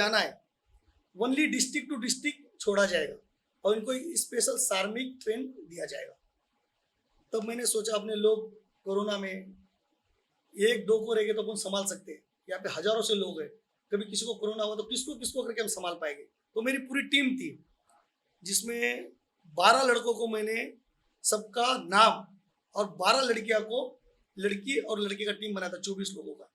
जाना है only district to district छोड़ा जाएगा और इनको स्पेशल सार्मिक ट्रेन दिया जाएगा। तब मैंने सोचा अपने लोग कोरोना में एक दो को रहेंगे तो अपन संभाल सकते हैं, यहाँ पे हजारों से लोग हैं, कभी किसी को कोरोना हुआ तो किसको किसको करके हम संभाल पाएंगे। तो मेरी पूरी टीम थी जिसमें 12 लड़कों को मैंने सबका नाम और 12 लड़कियां को लड़की और लड़के का टीम बनाया था 24 लोगों का।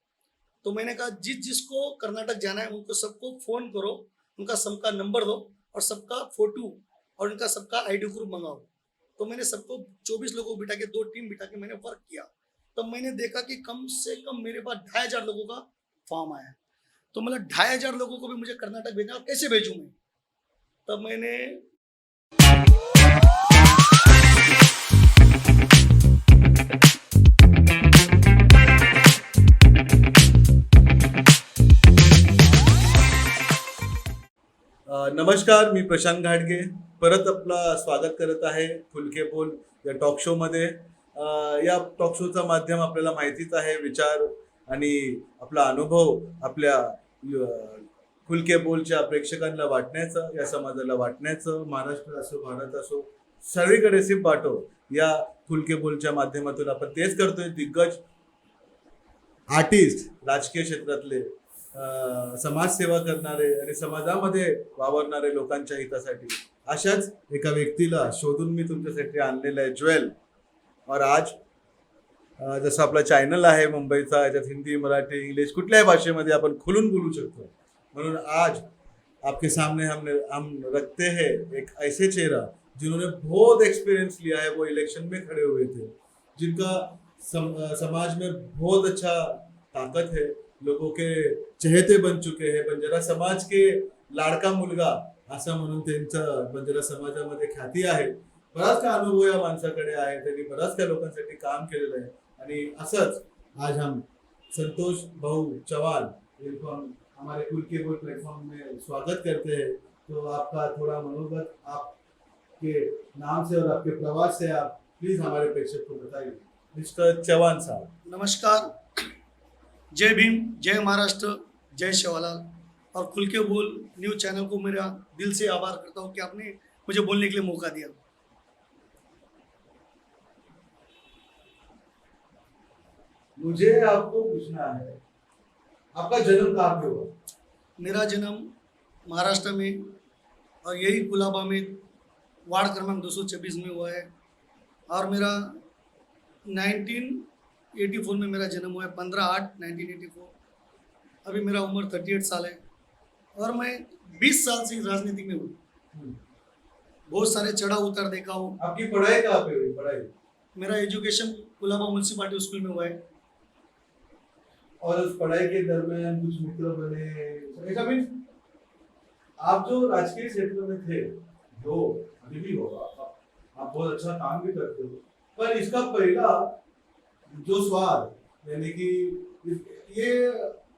तो मैंने कहा जिसको कर्नाटक जाना है उनको सबको फोन करो, उनका सबका नंबर दो और सबका फोटो और उनका सबका आईडी प्रूफ मंगाओ। तो मैंने सबको 24 लोगों को बिठा के 2 टीम बिठा के मैंने वर्क किया। तब मैंने देखा कि कम से कम मेरे पास 2500 लोगों का फॉर्म आया। तो मतलब 2500 लोगों को भी मुझे कर्नाटक भेजना और कैसे भेजूं मैं। तब मैंने नमस्कार, मी प्रशांत घाटगे परत आपला स्वागत करत आहे खुलके बोल या टॉक शो मध्ये। या टॉक शोचा माध्यम आपल्याला माहितीच आहे, विचार आणि आपला अनुभव आपल्या खुलके बोलच्या प्रेक्षकांना वाटण्याचं, या समाजाला वाटण्याचं, महाराष्ट्र असो भारत असो सगळीकडे सिप वाटो या खुलके बोलच्या माध्यमातून आपण तेच करतोय। दिग्गज आर्टिस्ट, राजकीय क्षेत्रातले, समाजसेवा करणारे आणि समाजामध्ये वावरणारे लोकांच्या हितासाठी अशाच एका व्यक्तीला शोधून मी तुमच्यासाठी आणलेलं आहे, ज्वेल। और आज जसं आपला चॅनल आहे मुंबईचा, याच्यात हिंदी, मराठी, इंग्लिश कुठल्याही भाषेमध्ये आपण खुलून बोलू शकतो। म्हणून आज आपके सामने हम रखते हैं एक ऐसे चेहरा जिन्होंने बहुत एक्सपीरियंस लिया है, वो इलेक्शन में खड़े हुए थे, जिनका समाज में बहुत अच्छा ताकत है, लोगों के चहेते बन चुके हैं, बंजारा समाज के लाडका मुलगा असं म्हणून त्यांचं बंजारा समाजामध्ये ख्याती आहे। बराच का अनुभव या माणसाकडे आहे, त्यांनी बराच त्या लोकांसाठी काम केलेलं आहे। आणि असंच आज हम संतोष भाऊ चौहान इनको हम हमारे खुलके बोल प्लेटफॉर्म में स्वागत करते हैं। तो आपका थोड़ा मनोगत आपके नाम से और आपके प्रवास से आप प्लीज हमारे प्रेक्षक को बताइए। मिस्टर चौहान साहब, नमस्कार, जय भीम, जय महाराष्ट्र, जय शिवलाल। और खुलके बोल न्यूज़ चैनल को मेरा दिल से आभार करता हूँ कि आपने मुझे बोलने के लिए मौका दिया। मुझे आपको पूछना है, आपका जन्म कहाँ पे हुआ? मेरा जन्म महाराष्ट्र में और यही कुलाबा में वार्ड क्रमांक 226 में हुआ है। और मेरा 1984 में मेरा जन्म हुआ है, 15/8/1984। अभी मेरा उम्र 38 साल है और मैं 20 साल से राजनीति में हूँ। बहुत सारे चढ़ाव उतार देखा हूँ। आपकी पढ़ाई कहाँ पे हुई? पढ़ाई मेरा एजुकेशन कुलाबा म्यूनसिपालिटी स्कूल में हुआ है। और उस पढ़ाई के दरमियान कुछ मित्र बने, ऐसा मीन्स आप जो राजकीय क्षेत्र में थे, जो अभी भी होगा, आप बहुत अच्छा काम भी करते हो, पर इसका पहला जो स्वाद यानी कि ये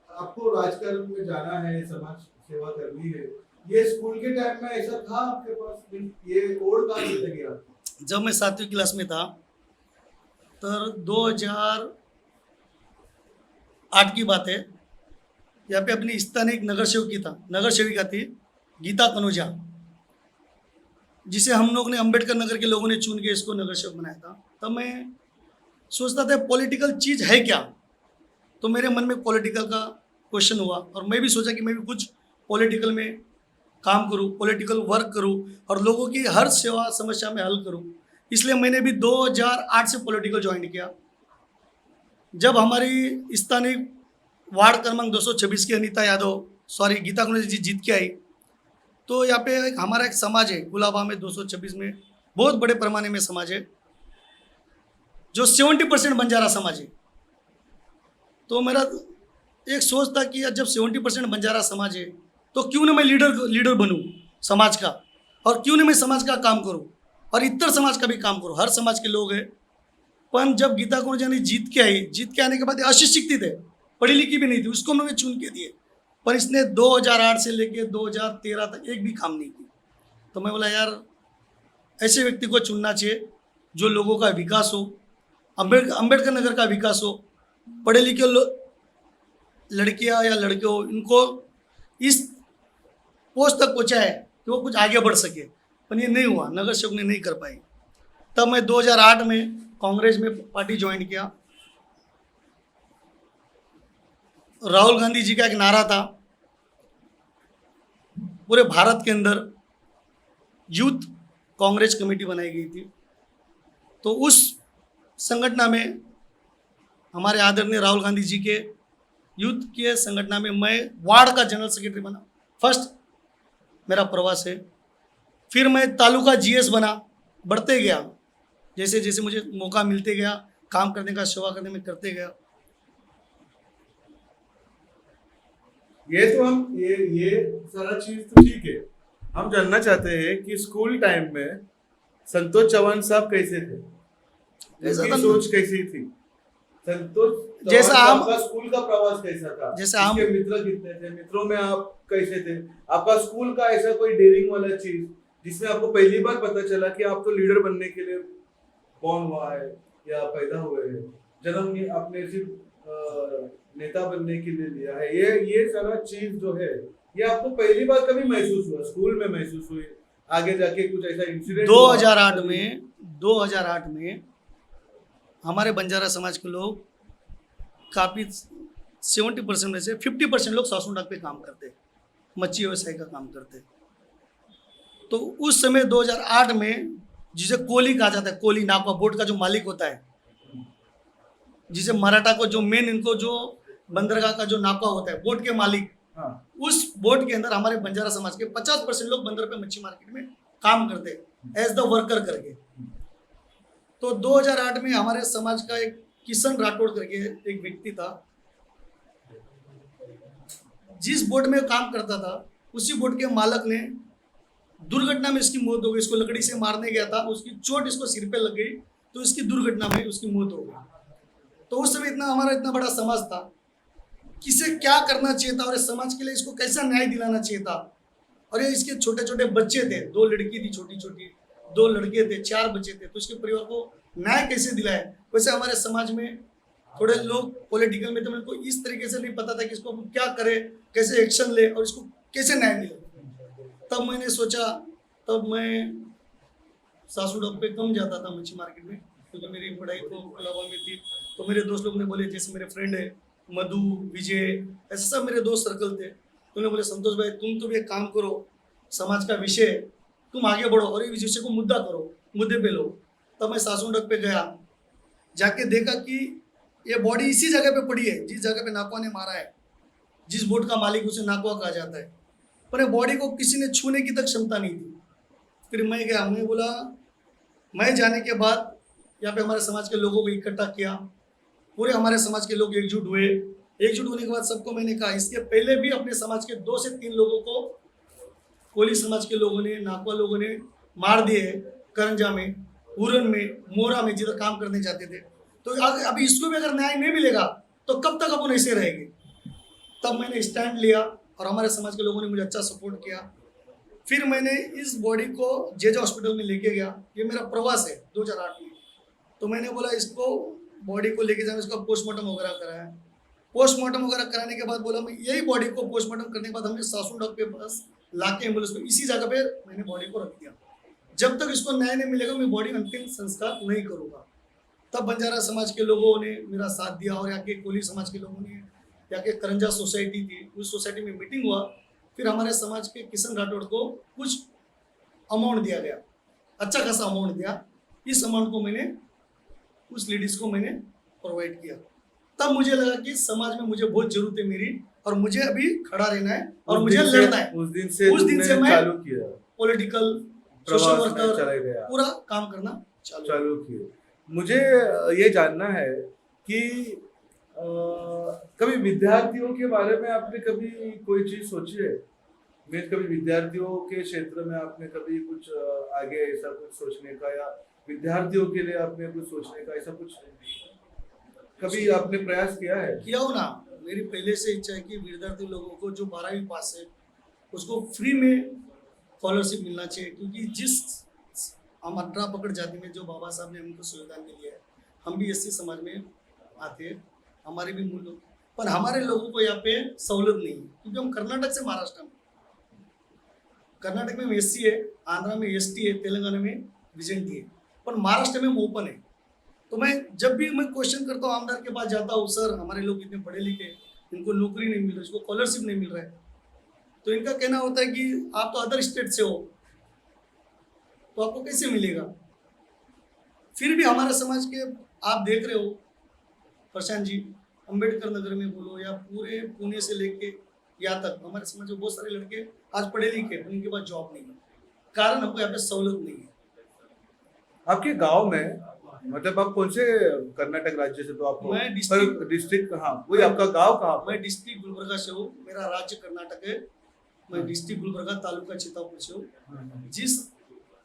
आपको राजकारण में जाना है, समाज सेवा करनी है, ये स्कूल के टाइम में ऐसा था आपके पास? ये ओढ़ कहाँ से लगी आपको? जब मैं 7वीं क्लास में था तर 2008 की बात है। यहाँ पे अपनी स्थानीय एक नगर सेविका थी गीता कनोजा, जिसे हम लोग ने अंबेडकर नगर के लोगों ने चुन के इसको नगर सेवक बनाया था। तब मैं सोचता था पॉलिटिकल चीज़ है क्या, तो मेरे मन में पॉलिटिकल का क्वेश्चन हुआ और मैं भी सोचा कि मैं भी कुछ पॉलिटिकल में काम करूं, पॉलिटिकल वर्क करूं और लोगों की हर सेवा समस्या में हल करूं। इसलिए मैंने भी 2008 से पॉलिटिकल ज्वाइन किया। जब हमारी स्थानीय वार्ड क्रमांक 226 की गीता कनोजा जी जीत के आई, तो यहाँ पे हमारा एक समाज है कुलाबा में 226 में, बहुत बड़े पैमाने में समाज है जो 70% बंजारा समाज है। तो मेरा एक सोच था कि जब 70% बंजारा समाज है तो क्यों ना मैं लीडर बनूं समाज का, और क्यों ना मैं समाज का काम करूं और इतर समाज का भी काम करूं। हर समाज के लोग हैं। पर जब गीता कनोजा ने जीत के आने के बाद अशिक्षित थे, पढ़ी लिखी भी नहीं थी, उसको मैंने चुन के दिए, पर इसने 2008 से लेके 2013 तक एक भी काम नहीं की। तो मैं बोला यार ऐसे व्यक्ति को चुनना चाहिए जो लोगों का विकास हो, अंबेडकर नगर का विकास हो, पढ़े लिखे लड़कियां या लड़के हो, इनको इस पोस्ट तक पहुंचाए कि वो कुछ आगे बढ़ सके, पर ये नहीं हुआ, नगर सेवक ने नहीं कर पाई। तब मैं 2008 में कांग्रेस में पार्टी ज्वाइन किया। राहुल गांधी जी का एक नारा था, पूरे भारत के अंदर यूथ कांग्रेस कमेटी बनाई गई थी। तो उस संगठन में हमारे आदरणीय राहुल गांधी जी के यूथ के संगठन में मैं वार्ड का जनरल सेक्रेटरी बना। फर्स्ट मेरा प्रवास है। फिर मैं तालुका जीएस बना, बढ़ते गया, जैसे जैसे मुझे मौका मिलते गया, काम करने का, सेवा करने में करते गया। ये तो हम ये सारा चीज तो ठीक है। हम जानना चाहते हैं कि स्कूल टाइम में संतोष चौहान साहब कैसे थे, कैसा उनकी था? सोच कैसी थी? संतोष चौहान जैसा साहब हम- का स्कूल का प्रवास कैसा था? जैसे हम- उसके मित्र कितने थे? मित्रों में आप कैसे थे? आपका स्कूल का ऐसा कोई डेयरिंग वाला चीज जिसमें आपको पहली बार पता चला कि आप तो लीडर बनने के लिए बॉर्न हुआ है या पैदा हुए हैं, जन्म नहीं आपने सिर्फ नेता बनने के लिए लिया है, ये सारा चीज जो है ये आपको पहली बार कभी महसूस हुआ? स्कूल में महसूस हुई, आगे जाके कुछ ऐसा इंसिडेंट 2008 में हमारे बंजारा समाज के लोग काफ़ी 70% में से 50% लोग सासू डाक पे काम करते, मच्छी व्यवसाय का काम करते। तो उस समय 2008 में जिसे कोली कहा जाता है, कोली नाका बोट का जो मालिक होता है, जिसे मराठा को जो मेन इनको जो बंदरगाह का जो नाका होता है, बोट के मालिक, हाँ, उस बोट के अंदर हमारे बंजारा समाज के 50% लोग बंदर पे मच्छी मार्केट में काम करते एज द वर्कर करके। तो 2008 में हमारे समाज का एक किशन राठौड़ करके एक व्यक्ति था, जिस बोट में काम करता था उसी बोट के मालक ने दुर्घटना में इसकी मौत हो गई। इसको लकड़ी से मारने गया था, उसकी चोट इसको सिर पे लग गई, तो इसकी दुर्घटना में उसकी मौत हो गई। तो उस समय हमारा इतना बड़ा समाज था, किसे क्या करना चाहिए था और इस समाज के लिए इसको कैसा न्याय दिलाना चाहिए था। और ये इसके छोटे छोटे बच्चे थे, 2 लड़की थी छोटी छोटी, 2 लड़के थे, 4 बच्चे थे, तो इसके परिवार को न्याय कैसे दिलाए। वैसे हमारे समाज में थोड़े लोग पॉलिटिकल में थे, उनको इस तरीके से नहीं पता था कि इसको क्या करे, कैसे एक्शन ले और इसको कैसे न्याय मिले। तब मैंने सोचा, तब मैं सासू डॉक पे कम जाता था मच्छी मार्केट में, क्योंकि मेरी पढ़ाई तो अलावा में थी। तो मेरे दोस्त लोग ने बोले, जैसे मेरे फ्रेंड है मधु, विजय, ऐसे सब मेरे दोस्त सर्कल थे, तो उन्होंने बोले संतोष भाई तुम तो भी एक काम करो, समाज का विषय है, तुम आगे बढ़ो और इस विषय को मुद्दा करो, मुद्दे पे लो। तब मैं सासू डॉक पे गया, जाके देखा कि ये बॉडी इसी जगह पे पड़ी है जिस जगह पे नाकवा ने मारा है, जिस बोट का मालिक उसे नाकवा कहा जाता है, पर बॉडी को किसी ने छूने की तक क्षमता नहीं थी। फिर मैं गया, मैं बोला, मैं जाने के बाद यहाँ पे हमारे समाज के लोगों को इकट्ठा किया, पूरे हमारे समाज के लोग एकजुट हुए। एकजुट होने के बाद सबको मैंने कहा, इसके पहले भी अपने समाज के 2 से 3 लोगों को कोली समाज के लोगों ने, नाकवा लोगों ने मार दिए, करंजा में, उरन में, मोरा में, जिधर काम करने जाते थे। तो अभी इसको भी अगर न्याय नहीं मिलेगा तो कब तक अपन ऐसे रहेंगे। तब मैंने स्टैंड लिया और हमारे समाज के लोगों ने मुझे अच्छा सपोर्ट किया। फिर मैंने इस बॉडी को जेजा हॉस्पिटल में लेके गया, ये मेरा प्रवास है 2008 में। तो मैंने बोला इसको बॉडी को लेके जाना, इसका पोस्टमार्टम वगैरह कराया। पोस्टमार्टम वगैरह कराने के बाद बोला, मैं यही बॉडी को पोस्टमार्टम करने के बाद हमने सासू डॉक के पास लाके एम्बुलेंस में इसी जगह पे मैंने बॉडी को रख दिया। जब तक इसको न्याय नहीं मिलेगा मैं बॉडी अंतिम संस्कार नहीं करूँगा। तब बंजारा समाज के लोगों ने मेरा साथ दिया और यहाँ के कोली समाज के लोगों ने, यहाँ के करंजा सोसाइटी थी, उस सोसाइटी में मीटिंग हुआ। फिर हमारे समाज के किशन राठौड़ को कुछ अमाउंट दिया गया, अच्छा खासा अमाउंट दिया। इस अमाउंट को मैंने उस लेडीज को मैंने प्रोवाइड किया। तब मुझे लगा कि समाज में मुझे बहुत जरूरत है मेरी, और मुझे अभी खड़ा रहना है और मुझे लड़ना है। उस दिन से मैं चालू किया, पॉलिटिकल, सोशल प्रवास में वर्कर, चले गया, पूरा काम करना चालू किया। मुझे ये जानना है कि कभी विद्यार्थियों के बारे में आपने कभी कोई चीज सोची है? मैं कभी विद्यार्थियों के क्षेत्र में आपने कभी कुछ आगे ऐसा कुछ सोचने का, या विद्यार्थियों के लिए आपने कुछ सोचने का ऐसा कुछ कभी आपने प्रयास किया है? किया हो ना। मेरी पहले से इच्छा है कि विद्यार्थी लोगों को जो 12वीं पास है उसको फ्री में स्कॉलरशिप मिलना चाहिए, क्योंकि जिस हम 18 पकड़ जाति में जो बाबा साहब ने हमको संविधान में दिया है, हम भी एससी समाज में आते हैं, हमारे भी मूल, पर हमारे लोगों को यहाँ पे सहूलत नहीं है, क्योंकि हम कर्नाटक से महाराष्ट्र में, कर्नाटक में एससी है, आंध्रा में एसटी है, तेलंगाना में विजेंटी है, पर महाराष्ट्र में ओपन है। तो मैं जब भी मैं क्वेश्चन करता हूँ आमदार के पास जाता हूँ, सर हमारे लोग इतने पढ़े लिखे, इनको नौकरी नहीं मिल रही, इसको स्कॉलरशिप नहीं मिल रहा है, तो इनका कहना होता है कि आप तो अदर स्टेट से हो तो आपको कैसे मिलेगा। फिर भी हमारे समाज के आप देख रहे हो प्रशांत जी, अंबेडकर नगर में बोलो या पूरे पुणे से लेके यहाँ तक हमारे समाज में बहुत सारे लड़के आज पढ़े लिखे, उनके पास जॉब नहीं है, कारण हमको यहाँ पे सहूलत नहीं है। आपके गांव में मतलब आप कौन से कर्नाटक राज्य से, तो आपको मैं डिस्ट्रिक्ट हाँ वही आपका गांव कहाँ पर? मैं डिस्ट्रिक्ट गुलबर्गा से हूँ, मेरा राज्य कर्नाटक है, मैं डिस्ट्रिक्ट गुलबर्गा तालुका चित्तापुर से हूँ। जिस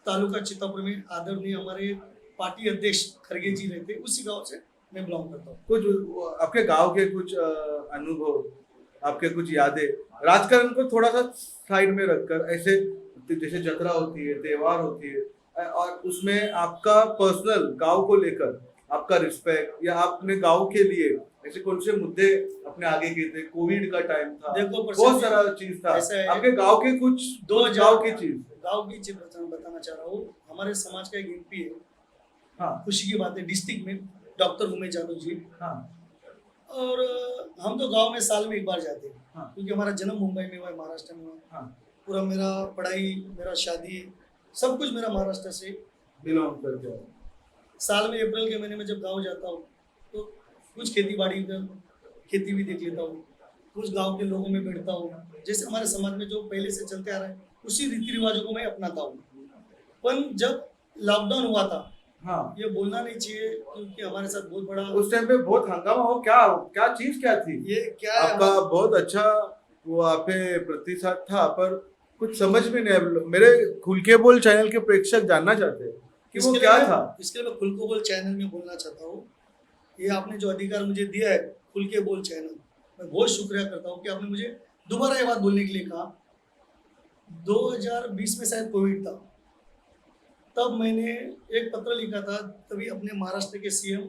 तालुका चित्तापुर में आदरणीय हमारे पार्टी अध्यक्ष खड़गे जी रहते, उसी गांव से मैं बिलोंग करता हूँ। कुछ आपके गांव के कुछ अनुभव, आपके कुछ यादें, राजकारण को थोड़ा सा साइड में रखकर, ऐसे जैसे जत्रा होती है, त्योहार होती है, और उसमें आपका पर्सनल गांव को लेकर आपका रिस्पेक्ट या आपने गांव के लिए ऐसे कौन से मुद्दे अपने आगे किए थे? कोविड का टाइम था, देखो बहुत सारा चीज था, आपके गांव के कुछ गांव की चीज बताना चाह रहा हूँ। हमारे समाज का एक एमपी है, हाँ खुशी की बात है, डिस्ट्रिक्ट में डॉक्टर उमेश यादव जी, हाँ और हम तो गांव में साल में एक बार जाते हैं, हाँ क्योंकि हमारा जन्म मुंबई में हुआ है, महाराष्ट्र में हुआ है। हाँ पूरा मेरा पढ़ाई, मेरा शादी, सब कुछ मेरा महाराष्ट्र से बिलोंग करते हो। साल में अप्रैल के महीने में जब गांव जाता हूँ तो कुछ खेती बाड़ी का खेती भी देख लेता हूँ, कुछ गांव के लोगों में बैठता हूँ, जैसे हमारे समाज में जो पहले से चलते आ रहा है उसी रीति रिवाजों को मैं अपनाता हूँ। पर जब लॉकडाउन हुआ था, हाँ ये बोलना नहीं चाहिए क्योंकि हमारे साथ बहुत बड़ा उस टाइम पे बहुत हंगामा हो, क्या चीज क्या थी? ये क्या है, आपका बहुत अच्छा वो आप पे प्रतिशत था, पर कुछ समझ में नहीं आया। मेरे खुल के बोल चैनल के प्रेक्षक जानना चाहते हैं कि वो क्या था। इसके लिए मैं खुल के बोल चैनल में बोलना चाहता हूँ, ये आपने जो अधिकार मुझे दिया है खुल के बोल चैनल, मैं बहुत शुक्रिया करता हूँ कि आपने मुझे दोबारा ये बात बोलने के लिए कहा। 2020 में शायद कोविड था, तब मैंने एक पत्र लिखा था, तभी अपने महाराष्ट्र के सीएम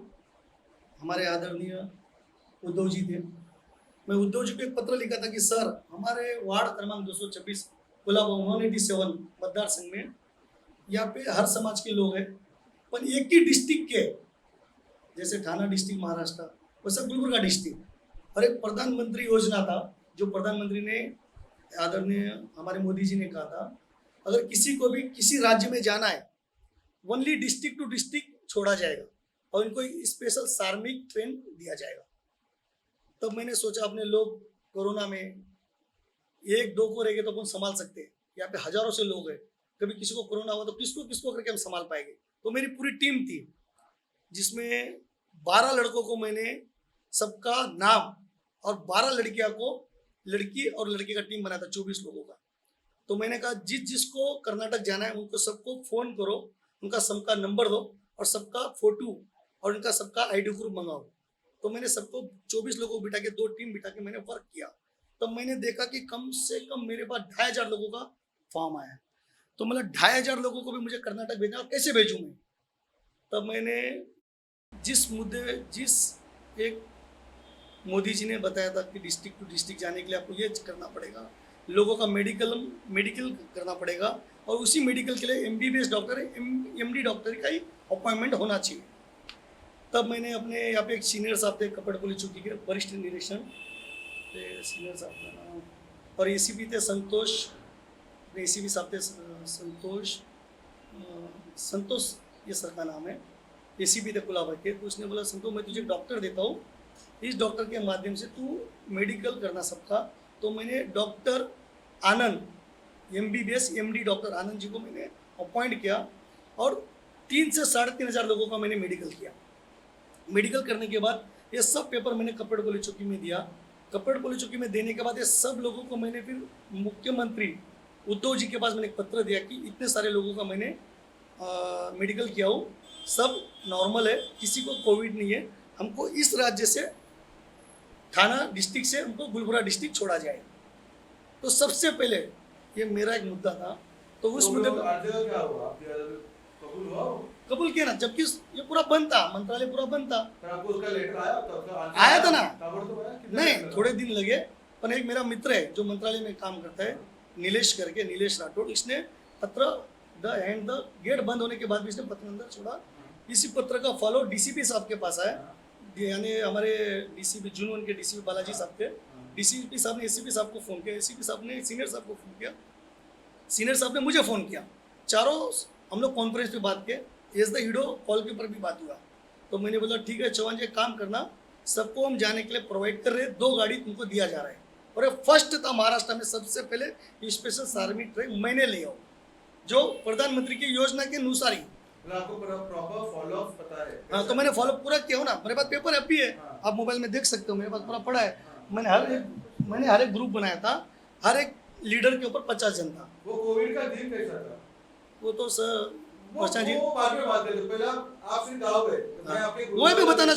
हमारे आदरणीय उद्धव जी थे, मैं उद्धव जी को एक पत्र लिखा था कि सर हमारे वार्ड क्रमांक 226 कोल्हापुर 187 मतदार संघ में यहाँ पे हर समाज के लोग हैं, पर एक ही डिस्ट्रिक्ट के, जैसे ठाणा डिस्ट्रिक्ट महाराष्ट्र, वैसे गुलबर्गा डिस्ट्रिक्ट, और एक प्रधानमंत्री योजना था जो प्रधानमंत्री ने आदरणीय हमारे मोदी जी ने कहा था, अगर किसी को भी किसी राज्य में जाना है ओनली डिस्ट्रिक्ट टू डिस्ट्रिक्ट छोड़ा जाएगा और इनको स्पेशल सार्मिक ट्रेन दिया जाएगा। तब मैंने सोचा अपने लोग कोरोना में एक दो को रहेंगे तो अपन संभाल सकते हैं, यहाँ पे हजारों से लोग हैं, कभी किसी को कोरोना हुआ तो किसको किसको करके हम संभाल पाएंगे। तो मेरी पूरी टीम थी जिसमें 12 लड़कों को मैंने सबका नाम और 12 लड़कियां को लड़की और लड़के का टीम बनाया था 24 लोगों का। तो मैंने कहा जिसको कर्नाटक जाना है उनको सबको फोन करो, उनका सबका नंबर दो और सबका फोटो और उनका सबका आईडी प्रूफ मंगाओ। तो मैंने सबको 24 लोगों को बिठा के 2 टीम बिठा के मैंने वर्क किया। तब मैंने देखा कि कम से कम मेरे पास 2500 लोगों का फॉर्म आया। तो मतलब 2500 लोगों को भी मुझे कर्नाटक भेजना, और कैसे भेजूँ मैं। तब मैंने जिस एक मोदी जी ने बताया था कि डिस्ट्रिक्ट टू डिस्ट्रिक्ट जाने के लिए आपको ये करना पड़ेगा, लोगों का मेडिकल करना पड़ेगा, और उसी मेडिकल के लिए MBBS डॉक्टर MD डॉक्टर का ही अपॉइंटमेंट होना चाहिए। तब मैंने अपने यहाँ पे एक सीनियर साहब थे कपड़पोली चौकी के वरिष्ठ निरीक्षण, सीनियर साहब का नाम, और ACP थे संतोष, ACP साहब थे संतोष ये सर का नाम है, ACP थे कुलाबा के। तो उसने बोला संतोष मैं तुझे डॉक्टर देता हूँ, इस डॉक्टर के माध्यम से तू मेडिकल करना सबका। तो मैंने डॉक्टर आनंद MBBS MD doctor Anand ji को मैंने अपॉइंट किया और 3 से 3,500 लोगों का मैंने मेडिकल किया। मेडिकल करने के बाद ये सब पेपर मैंने कपड़पोली चौकी में दिया। कपड़पोली चौकी में देने के बाद ये सब लोगों को मैंने फिर मुख्यमंत्री उद्धव जी के पास मैंने एक पत्र दिया कि इतने सारे लोगों का मैंने मेडिकल किया हूँ, सब नॉर्मल है, किसी को कोविड नहीं है, हमको इस राज्य से ठाणा डिस्ट्रिक्ट से हमको गुलबर्गा डिस्ट्रिक्ट छोड़ा जाए। तो सबसे पहले ये मेरा एक मुद्दा था। तो उस मुद्दे पर कबूल किया ना, जबकि ये पूरा बंद था, मंत्रालय पूरा बंद था। आपको उसका लेटर आया था ना, तो नहीं थोड़े दिन लगे, पर एक मेरा मित्र है जो मंत्रालय में काम करता है, नीलेश करके, नीलेश राठौड़, इसने पत्र द गेट बंद होने के बाद भी इसने पत्र अंदर छोड़ा। इसी पत्र का फॉलो डीसीपी साहब के पास आया, यानी हमारे डीसीपी जुनून के डीसीपी बालाजी साहब थे। डीसीपी साहब ने एसीपी साहब को फ़ोन किया, एसीपी साहब ने सीनियर साहब को फ़ोन किया, सीनियर साहब ने मुझे फ़ोन किया। चारों हम लोग कॉन्फ्रेंस पे बात किए, एज द ईडो कॉल के ऊपर भी बात हुआ। तो मैंने बोला ठीक है चौहान जी, काम करना, सबको हम जाने के लिए प्रोवाइड कर रहे हैं, 2 गाड़ी तुमको दिया जा रहा है। और ये फर्स्ट था महाराष्ट्र में, सबसे पहले स्पेशल सार्मी ट्रेन मैंने ले आओ, जो प्रधानमंत्री की योजना के अनुसार ही। मतलब आपको प्रॉपर फॉलो अप पता है? हाँ, तो मैंने फॉलो पूरा किया हो ना, मेरे पास पेपर अभी है, हाँ। आप मोबाइल में देख सकते हो, मेरे पास पूरा पड़ा है। हाँ। मैंने हर एक ग्रुप बनाया था, हर एक लीडर के ऊपर 50 जन था। वो कोविड का दिन कैसा था? वो तो सर प्रशांत जी, वो बाद में बात करेंगे, पहले आप फिर गाँव गए। तो मैं आपके ग्रुप वही में बताना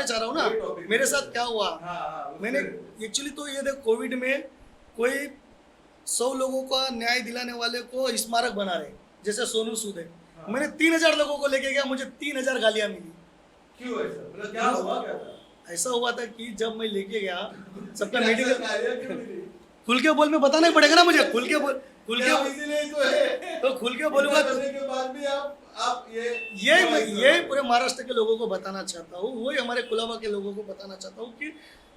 चाह रहा हूँ वही ना topic मेरे पे। साथ क्या हुआ। हाँ, हाँ, मैंने एक्चुअली तो ये देख, कोविड में कोई 100 लोगों का न्याय दिलाने वाले को स्मारक बना रहे, जैसे सोनू सूद है। हाँ। मैंने 3000 लोगों को लेके गया, मुझे 3000 गालियां मिली। क्यों ऐसा? मतलब क्या हुआ, क्या था? ऐसा हुआ था कि जब मैं लेके गया सबका क्या मेडिकल, गालियाँ क्यों मिली? खुल के बोल में बताना ही पड़ेगा ना मुझे, खुल के क्या इसीलिए तो है। तो खुल के बोलूंगा इतना तो करने के बाद भी आप ये पूरे महाराष्ट्र के लोगों को बताना चाहता हूँ, वही हमारे कुलाबा के लोगों को बताना चाहता हूँ कि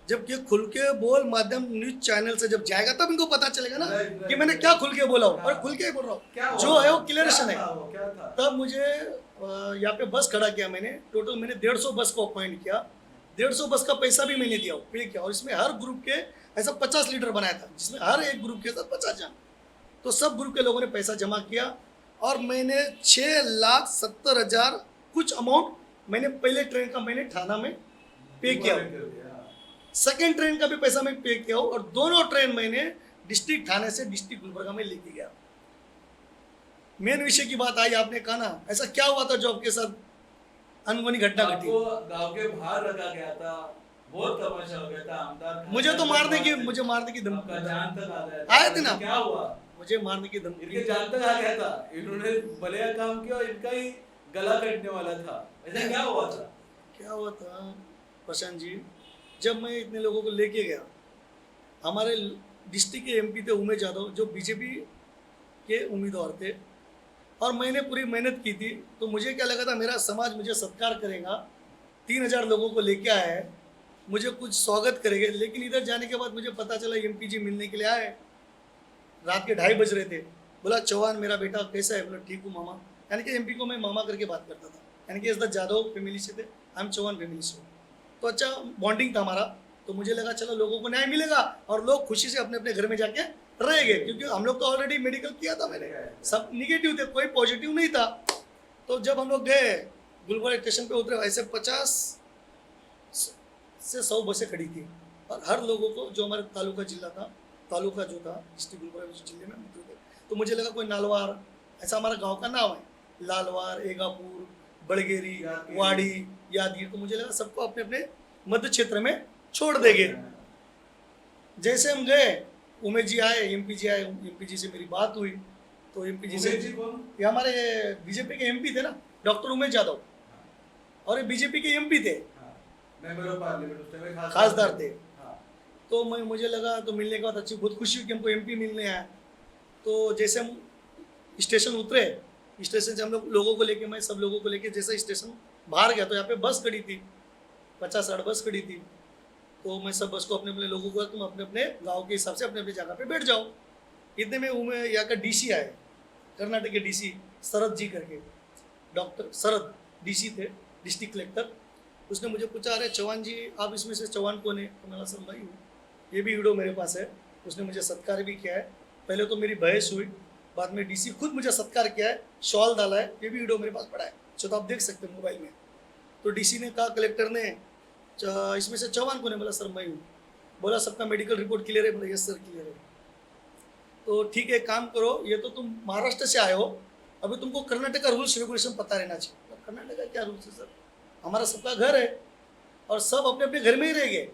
जब ये खुल के बोल माध्यम न्यूज चैनल से जब जाएगा तब इनको पता चलेगा ना Right, कि मैंने क्या खुल के बोला हूँ, और खुल के ही बोल रहा क्या हूँ, हुआ? जो है वो क्लियरेशन है। क्या था? तब मुझे यहाँ पे बस खड़ा किया मैंने, टोटल मैंने 150 बस को अपॉइंट किया, 150 बस का पैसा भी मैंने दिया, पे किया, और इसमें हर ग्रुप के ऐसा 50 लीडर बनाया था, जिसमें हर एक ग्रुप के साथ 50 जन। तो सब ग्रुप के लोगों ने पैसा जमा किया, और मैंने 6,70,000 कुछ अमाउंट मैंने पहले ट्रेन का मैंने थाना में पे किया, सेकेंड ट्रेन का भी पैसा मैं पे किया हूँ, और दोनों ट्रेन मैंने डिस्ट्रिक्ट थाने से डिस्ट्रिक्ट गुलबर्गा में लेके गया। मेन विषय की बात आई, आपने कहा ना ऐसा क्या हुआ था जो आपके साथ अनहोनी घटना घटी। आपको गांव के बाहर रखा गया था, बहुत तमाशा हो गया था, आमदार मुझे तो मारने की आपका धमकी जान तक आ गया था। आए थे ना। क्या हुआ? मुझे मारने की इनके धमकी। जान तक आ गया था, इन्होंने भले का काम किया और इनका ही गला कटने वाला था। ऐसा क्या हुआ था? क्या हुआ था प्रशांत जी, जब मैं इतने लोगों को लेके गया, हमारे डिस्ट्रिक्ट के एमपी थे उमेश यादव, जो बीजेपी के उम्मीदवार थे, और मैंने पूरी मेहनत की थी, तो मुझे क्या लगा था मेरा समाज मुझे सत्कार करेगा, 3000 लोगों को लेके आया है, मुझे कुछ स्वागत करेंगे। लेकिन इधर जाने के बाद मुझे पता चला एमपी जी मिलने के लिए आए, रात के 2:30 बज रहे थे। बोला चौहान मेरा बेटा कैसा है? बोला ठीक हूँ मामा, यानी कि एमपी को मैं मामा करके बात करता था, यानी कि इस द जादव फैमिली से थे, आई एम चौहान फैमिली से। तो अच्छा बॉन्डिंग था हमारा, तो मुझे लगा चलो लोगों को न्याय मिलेगा और लोग खुशी से अपने अपने घर में जाके रहेंगे, क्योंकि हम लोग तो ऑलरेडी मेडिकल किया था मैंने, सब निगेटिव थे, कोई पॉजिटिव नहीं था। तो जब हम लोग गए गुलबर्गा स्टेशन पे उतरे, ऐसे 50 से 100 बसें खड़ी थी, और हर लोगों को, जो हमारे तालुका जिला था, तालुका जो था डिस्ट्रिक्ट गुलबर्गा जिले में उतरे थे, तो मुझे लगा कोई नालवार, ऐसा हमारा गांव का नाम है, लालवार, एगापुर, बड़गेरी, वाड़ी, यादगीर, तो मुझे लगा सबको अपने अपने मध्य क्षेत्र में छोड़ देंगे। जैसे हम गए, उमेश जी आए, एमपी जी आए, एमपी जी से मेरी बात हुई, तो एमपी जी से, उमेश जी कौन? ये हमारे बीजेपी के एमपी थे ना, डॉक्टर उमेश यादव, और ये बीजेपी के एमपी थे, मेंबर ऑफ पार्लियामेंट, उस टाइम में खासदार थे। हाँ। तो मुझे लगा, तो मिलने के बाद अच्छी बहुत खुशी हुई कि हमको एमपी मिलने आया। तो जैसे हम स्टेशन उतरे, स्टेशन से हम लोगों को लेके, मैं सब लोगों को लेके जैसे स्टेशन बाहर गया, तो यहाँ पे बस खड़ी थी, 50-60 बस खड़ी थी। तो मैं सब बस को अपने अपने लोगों को, तुम अपने अपने गांव के हिसाब से अपने अपने जगह पे बैठ जाओ। इतने में यहाँ का डीसी आए, कर्नाटक के डीसी शरद जी करके, डॉक्टर शरद डीसी थे, डिस्ट्रिक्ट कलेक्टर। उसने मुझे पूछा, अरे चौहान जी आप इसमें से चौहान कौन है? तो मैंने सर भाई हूँ, ये भी वीडियो मेरे पास है। उसने मुझे सत्कार भी किया है, पहले तो मेरी बहस हुई, बाद में डीसी खुद मुझे सत्कार किया है, शॉल डाला है, ये भी वीडियो मेरे पास पड़ा है, तो आप देख सकते हैं मोबाइल में। तो डीसी ने कहा, कलेक्टर ने, इसमें से चौहान कौन है? बोला सर मैं हूँ। बोला सबका मेडिकल रिपोर्ट क्लियर है? बोला यस सर क्लियर है। तो ठीक है, काम करो, ये तो तुम महाराष्ट्र से आए हो, अभी तुमको कर्नाटक का रूल्स रेगुलेशन पता रहना चाहिए। कर्नाटक का क्या रूल्स है सर? हमारा सबका घर है, और सब अपने अपने घर में ही रहेंगे,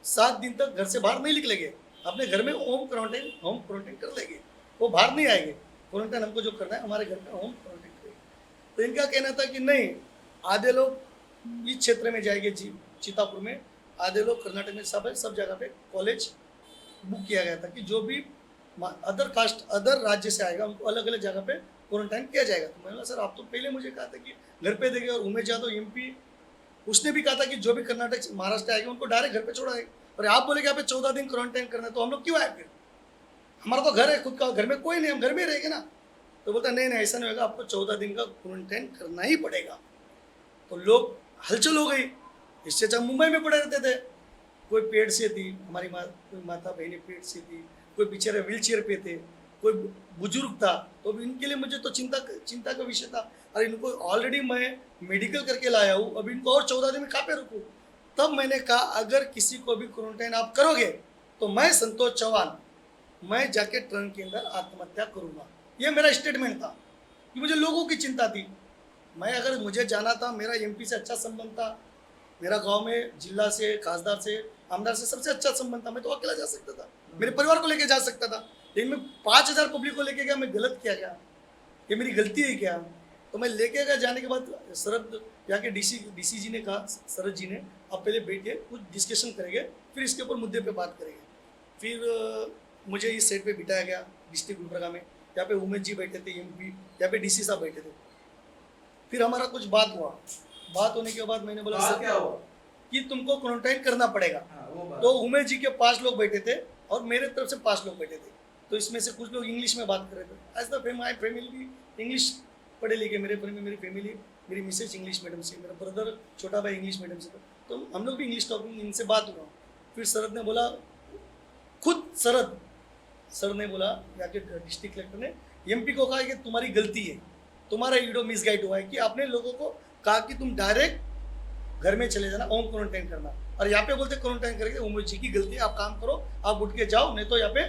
7 दिन तक घर से बाहर नहीं निकलेंगे, अपने घर में होम क्वारंटाइन कर लेंगे, वो बाहर नहीं आएंगे। क्वारंटाइन हमको जो करना है हमारे घर में होम क्वारंटाइन करेंगे। तो इनका कहना था कि नहीं, आधे लोग इस क्षेत्र में जाएंगे, चितापुर में, आधे लोग कर्नाटक में, सब जगह पे कॉलेज बुक किया गया था कि जो भी अदर कास्ट अदर राज्य से आएगा उनको अलग अलग जगह पे क्वारंटाइन किया जाएगा। तो मैंने बोला सर आप तो पहले मुझे कहा था कि घर पे देंगे, और उमेश यादव एमपी उसने भी कहा था कि जो भी कर्नाटक महाराष्ट्र आएगा उनको डायरेक्ट घर पे छोड़ाएगा, और आप बोले कि यहाँ पे 14 दिन क्वारंटाइन करना है, तो हम लोग क्यों आए फिर? हमारा तो घर है खुद का, घर में कोई नहीं, हम घर में रहेंगे ना। तो बोलता नहीं नहीं ऐसा नहीं होगा, आपको 14 दिन का क्वारंटाइन करना ही पड़ेगा। तो लोग हलचल हो गई, इससे अच्छा मुंबई में पड़े रहते थे। कोई पेड़ से थी हमारी कोई माता बहनी पेड़ से थी, कोई बेचारे व्हील चेयर पे थे, कोई बुजुर्ग था। तो अब इनके लिए मुझे तो चिंता का विषय था। और इनको ऑलरेडी मैं मेडिकल करके लाया हूँ, अब इनको और 14 दिन में कहाँ पे रखूँ? तब मैंने कहा अगर किसी को भी क्वारंटाइन आप करोगे तो मैं संतोष चौहान मैं जाके ट्रेन के अंदर आत्महत्या करूँगा। ये मेरा स्टेटमेंट था कि मुझे लोगों की चिंता थी। मैं अगर मुझे जाना था, मेरा एमपी से अच्छा संबंध था, मेरा गांव में जिला से खासदार से आमदार से सबसे अच्छा संबंध था, मैं तो अकेला जा सकता था, मेरे परिवार को लेके जा सकता था। लेकिन मैं 5000 पब्लिक को लेके गया, मैं गलत किया क्या? ये मेरी गलती है क्या? तो मैं लेके गया। जाने के बाद शरद यहाँ के डीसी जी ने कहा, शरद जी ने आप पहले बैठिए, कुछ डिस्कशन करेंगे, फिर इसके ऊपर मुद्दे पे बात करेंगे। फिर मुझे इस साइड पे बिठाया गया डिस्ट्रिक्ट गुलबर्गा में, यहाँ पे उमेश जी बैठे थे एमपी, यहाँ पे डीसी साहब बैठे थे। फिर हमारा कुछ बात हुआ, बात होने के बाद मैंने बोला सर क्या हुआ कि तुमको क्वारंटाइन करना पड़ेगा। वो बात। तो उमेश जी के 5 लोग बैठे थे और मेरे तरफ से 5 लोग बैठे थे। तो इसमें से कुछ लोग इंग्लिश में बात कर रहे थे। एज द माई फैमिली भी इंग्लिश पढ़े लिखे, मेरी फैमिली, मेरी मिसेज इंग्लिश मीडियम से, मेरा ब्रदर छोटा भाई इंग्लिश मीडियम से था, तो हम लोग भी इंग्लिश टॉकिंग, इनसे बात हुआ। फिर शरद ने बोला, खुद सर ने बोला, या के डिस्ट्रिक्ट कलेक्टर ने एमपी को कहा कि तुम्हारी गलती है, तुम्हारा ईडो मिसगाइड हुआ है कि आपने लोगों को कहा कि तुम डायरेक्ट घर में चले जाना, होम क्वारंटाइन करना, और यहाँ पे बोलते क्वारंटाइन करेंगे। उमेश जी की गलती है, आप काम करो, आप उठ के जाओ, नहीं तो यहाँ पे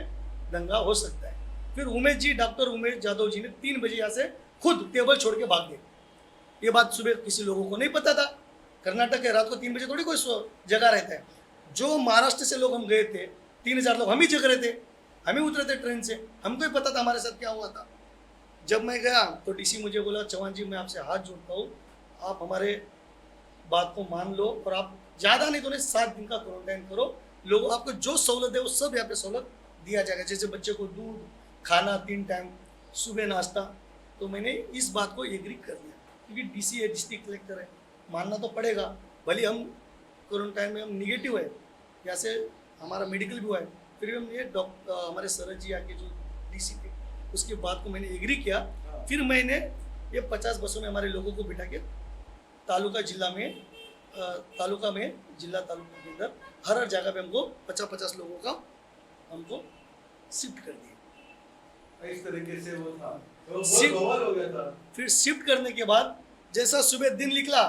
दंगा हो सकता है। फिर उमेश जी, डॉक्टर उमेश यादव जी ने 3 बजे यहाँ से खुद टेबल छोड़ के भाग गए। ये बात सुबह किसी लोगों को नहीं पता था। कर्नाटक के रात को 3 बजे थोड़ी कोई जगह रहता है। जो महाराष्ट्र से लोग हम गए थे, 3000 लोग हम ही जग रहे थे, हम ही उतरे थे ट्रेन से, हमको ही पता था हमारे साथ क्या हुआ था। जब मैं गया तो डीसी मुझे बोला, चौहान जी मैं आपसे हाथ जोड़ता हूँ, आप हमारे बात को मान लो, और आप ज़्यादा नहीं तो नहीं 7 दिन का क्वारंटाइन करो, लोग आपको जो सहूलत है वो सब यहाँ पे सहूलत दिया जाएगा, जैसे बच्चे को दूध, खाना 3 टाइम, सुबह नाश्ता। तो मैंने इस बात को एग्री कर दिया, क्योंकि डीसी है, डिस्ट्रिक्ट कलेक्टर है, मानना तो पड़ेगा। भले हम क्वारंटाइन में हम निगेटिव है, यहाँ से हमारा मेडिकल भी हुआ है, फिर भी हम ये हमारे शरद जी आके जो डीसी थे उसकी बात को मैंने एग्री किया। फिर मैंने ये 50 बसों में हमारे लोगों को बिठा के तालुका जिला में जिला तालुका के अंदर हर जगह पे हमको 50-50 लोगों का हमको शिफ्ट कर दिया। इस तरीके से वो था, तो बहुत सिर्फ- बवाल हो गया था। फिर शिफ्ट करने के बाद जैसा सुबह दिन निकला,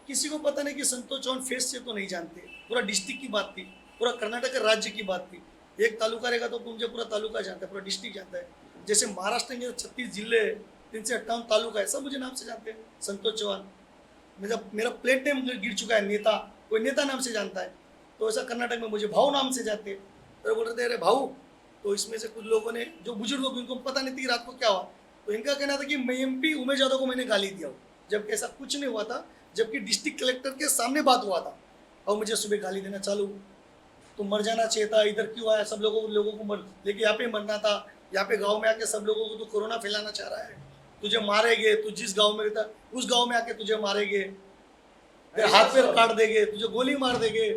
किसी को पता नहीं कि संतोष चौहान फेस से तो नहीं जानते, पूरा डिस्ट्रिक्ट की बात थी, पूरा कर्नाटक के राज्य की बात थी। एक तालुका रहेगा तो मुझे पूरा तालुका जानता है, पूरा डिस्ट्रिक्ट जानता है। जैसे महाराष्ट्र के 36 जिले, 358 तालुका है, सब मुझे नाम से जानते हैं, संतोष चौहान। मेरा प्लेट नेम गिर चुका है, नेता, कोई नेता नाम से जानता है। तो ऐसा कर्नाटक में मुझे भाऊ नाम से जानते हैं। तो बोल रहे थे अरे भाऊ। तो इसमें से कुछ लोगों ने, जो बुजुर्ग लोग, इनको पता नहीं थी कि रात को क्या हुआ, तो इनका कहना था कि मैं एमपी उमेश यादव को मैंने गाली दिया, जबकि ऐसा कुछ नहीं हुआ था। जबकि डिस्ट्रिक्ट कलेक्टर के सामने बात हुआ था और मुझे सुबह गाली देना चालू, तो मर जाना चाहिए था, इधर क्यों आया, सब लोगों को मर, लेकिन यहाँ पे मरना था। यहाँ पे गांव में आके सब लोगों को तो कोरोना फैलाना चाह रहा है, तुझे मारेंगे, तू जिस गांव में रहता उस गांव में आके तुझे मारेंगे, तेरे हाथ पैर काट देंगे, तुझे गोली मार देंगे।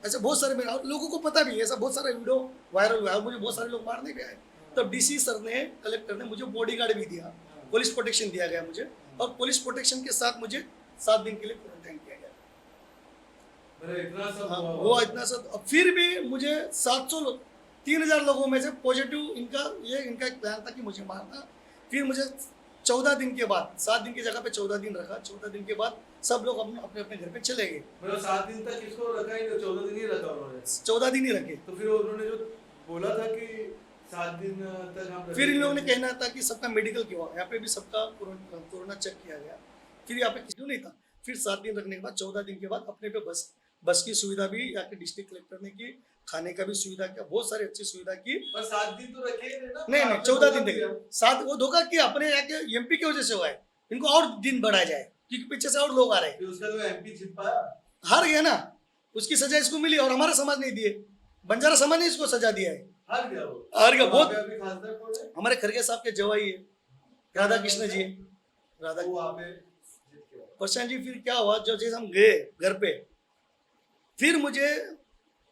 ऐसे बहुत सारे मेरे, और लोगों को पता भी है, ऐसा बहुत सारा वीडियो वायरल हुआ है, मुझे बहुत सारे लोग मारने भी आए। तब डीसी सर ने, कलेक्टर ने मुझे बॉडीगार्ड भी दिया, पुलिस प्रोटेक्शन दिया गया मुझे, और पुलिस प्रोटेक्शन के साथ मुझे 7 दिन के लिए क्वारंटाइन किया गया। इतना सब हाँ, हुआ। वो इतना सब। फिर भी मुझे 700 लोग, 3000 लोगों में से पॉजिटिव, इनका एक प्लान था कि मुझे मारना। फिर मुझे 14 दिन के बाद, 7 दिन की जगह पे 14 दिन रखा। 14 दिन के बाद सब लोग अपने अपने घर पे चले गए। मतलब 7 दिन तक इसको रखा ही नहीं, 14 दिन ही रखा उन्होंने। 14 दिन ही रखे। तो फिर उन्होंने जो बोला था कि 7 दिन तक हम फिर इन लोगों ने कहना था कि सबका मेडिकल क्यों हुआ, यहाँ पे भी सबका कोरोना चेक किया गया। फिर यहाँ पे किसी नहीं था। फिर 7 दिन रखने के बाद 14 दिन के बाद अपने पे बस की सुविधा भी यहाँ के डिस्ट्रिक्ट कलेक्टर ने की, खाने का भी सुविधा किया, बहुत सारी अच्छी सुविधा की। पर 7 दिन तो रखे ही नहीं ना। नहीं 14 दिन देखे। 7 वो धोखा किया अपने यहाँ के एमपी की वजह से हुआ है, इनको और दिन बढ़ाया जाए क्योंकि पीछे से और लोग आ रहे हैं। फिर उसका तो एमपी जीत पाया। हार गया ना, उसकी सजा इसको मिली और हमारा समाज नहीं दिए, बंजारा समाज ने इसको सजा दिया है। हार गया वो। हार गया, वहाँ बहुत। पे अभी खासदार कौन है? हमारे खड़गे साहब के जवाई है, राधा कृष्ण जी। राधा वो वहाँ पे जीत गया। प्रशांत जी, फिर क्या हुआ, जब जैसे हम गए घर पे, फिर मुझे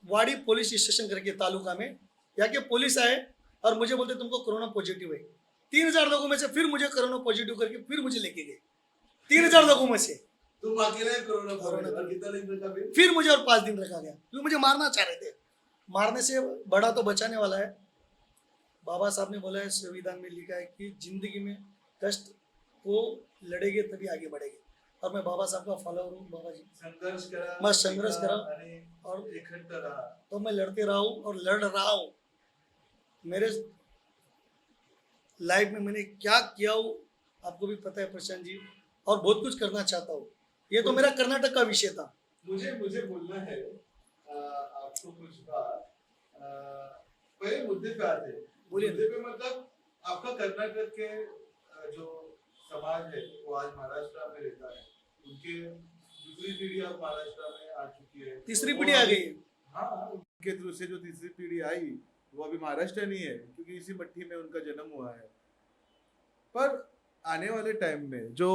वाड़ी पुलिस स्टेशन करके तालुका में यहाँ के पुलिस आए और मुझे बोलते तुमको कोरोना पॉजिटिव है। 3,000 लोगों में से फिर मुझे कोरोना पॉजिटिव करके फिर मुझे लेके गए, 3,000 लोगों में से। तुम अकेले कोरोना कोरोना पॉजिटिव, और कितना दिन रखा फिर? फिर मुझे और 5 दिन रखा गया, क्योंकि मुझे मारना चाह रहे थे। मारने से बड़ा तो बचाने वाला है। बाबा साहब ने बोला है, संविधान में लिखा है कि जिंदगी में कष्ट को लड़ेंगे तभी आगे बढ़ेंगे, और मैं बाबा साहब का फॉलोअर हूँ। बाबा जी संघर्ष करा, मैं संघर्ष करा आणि और एकत्र रहा। तो मैं लड़ते रहा हूँ और लड़ रहा हूँ। मेरे लाइफ में मैंने क्या किया हूँ आपको भी पता है प्रशांत जी, और बहुत कुछ करना चाहता हूँ। ये तो मेरा कर्नाटक का विषय था। मुझे मुझे बोलना है आपको कुछ बात। पहले मुद्दे पे आते हैं। बोलिए। मुद्दे पे मतलब आपका कर्नाटक के जो समाज है वो आज महाराष्ट्र में रहता है। उनके दूसरी पीढ़ी अब महाराष्ट्र में आ चुकी है, तीसरी वो पीढ़ी आ अभी- गई है। हाँ, उनके थ्रू से जो तीसरी पीढ़ी आई वो अभी महाराष्ट्र नहीं है, क्योंकि इसी मट्टी में उनका जन्म हुआ है। पर आने वाले टाइम में जो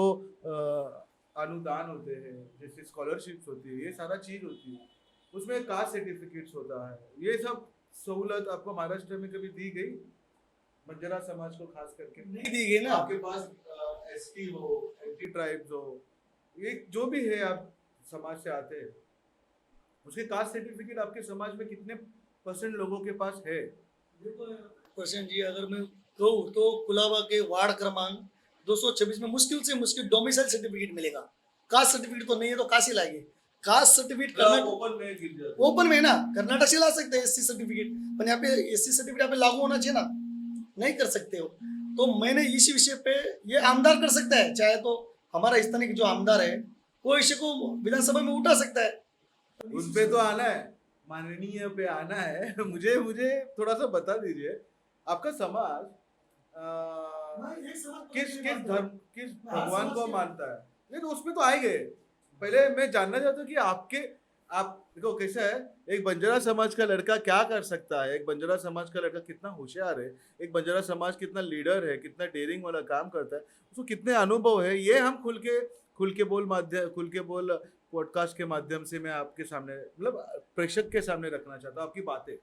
अनुदान होते हैं, जैसे स्कॉलरशिप्स होती है, ये सारा चीज होती है, उसमें कास्ट सर्टिफिकेट्स होता है, ये सब सहूलत आपको महाराष्ट्र में कभी दी गई? बंजारा समाज को खास करके नहीं दी गई ना। आपके पास एसटी हो, एंटी ट्राइब्स हो, ये जो भी है, आप समाज से आते हैं, उसके कास्ट सर्टिफिकेट आपके समाज में कितने % लोगों के पास है? प्रशांत जी, अगर मैं कहूँ तो कुलाबा के वार्ड क्रमांक 226 में मुश्किल से मुश्किल डोमिसाइल सर्टिफिकेट मिलेगा। कास्ट सर्टिफिकेट तो नहीं है, तो कहाँ से लाएंगे? कास्ट सर्टिफिकेट कर्नाटक ओपन में गिर जाते हैं। ओपन में है ना, कर्नाटक से ला सकते हैं एससी सर्टिफिकेट, पर यहाँ पे एससी सर्टिफिकेट यहाँ पे लागू होना चाहिए ना, नहीं कर सकते हो। तो मैंने इसी विषय पे, ये आमदार कर सकता है, चाहे तो हमारा स्थानीय जो आमदार है वो इसे को विधानसभा में उठा सकता है। उन पे तो आना है, माननीय पे आना है। मुझे मुझे थोड़ा सा बता दीजिए, आपका समाज किस किस धर्म, किस भगवान को मानता है? नहीं तो उसमें तो आएंगे। पहले मैं जानना चाहता हूँ कि आप देखो कैसा है, एक बंजारा समाज का लड़का क्या कर सकता है, एक बंजारा समाज का लड़का कितना होशियार है, एक बंजारा समाज कितना लीडर है, कितना डेयरिंग वाला काम करता है, उसको कितने अनुभव है, ये हम खुल के बोल पॉडकास्ट के माध्यम से मैं आपके सामने, मतलब प्रेक्षक के सामने रखना चाहता हूँ आपकी बातें।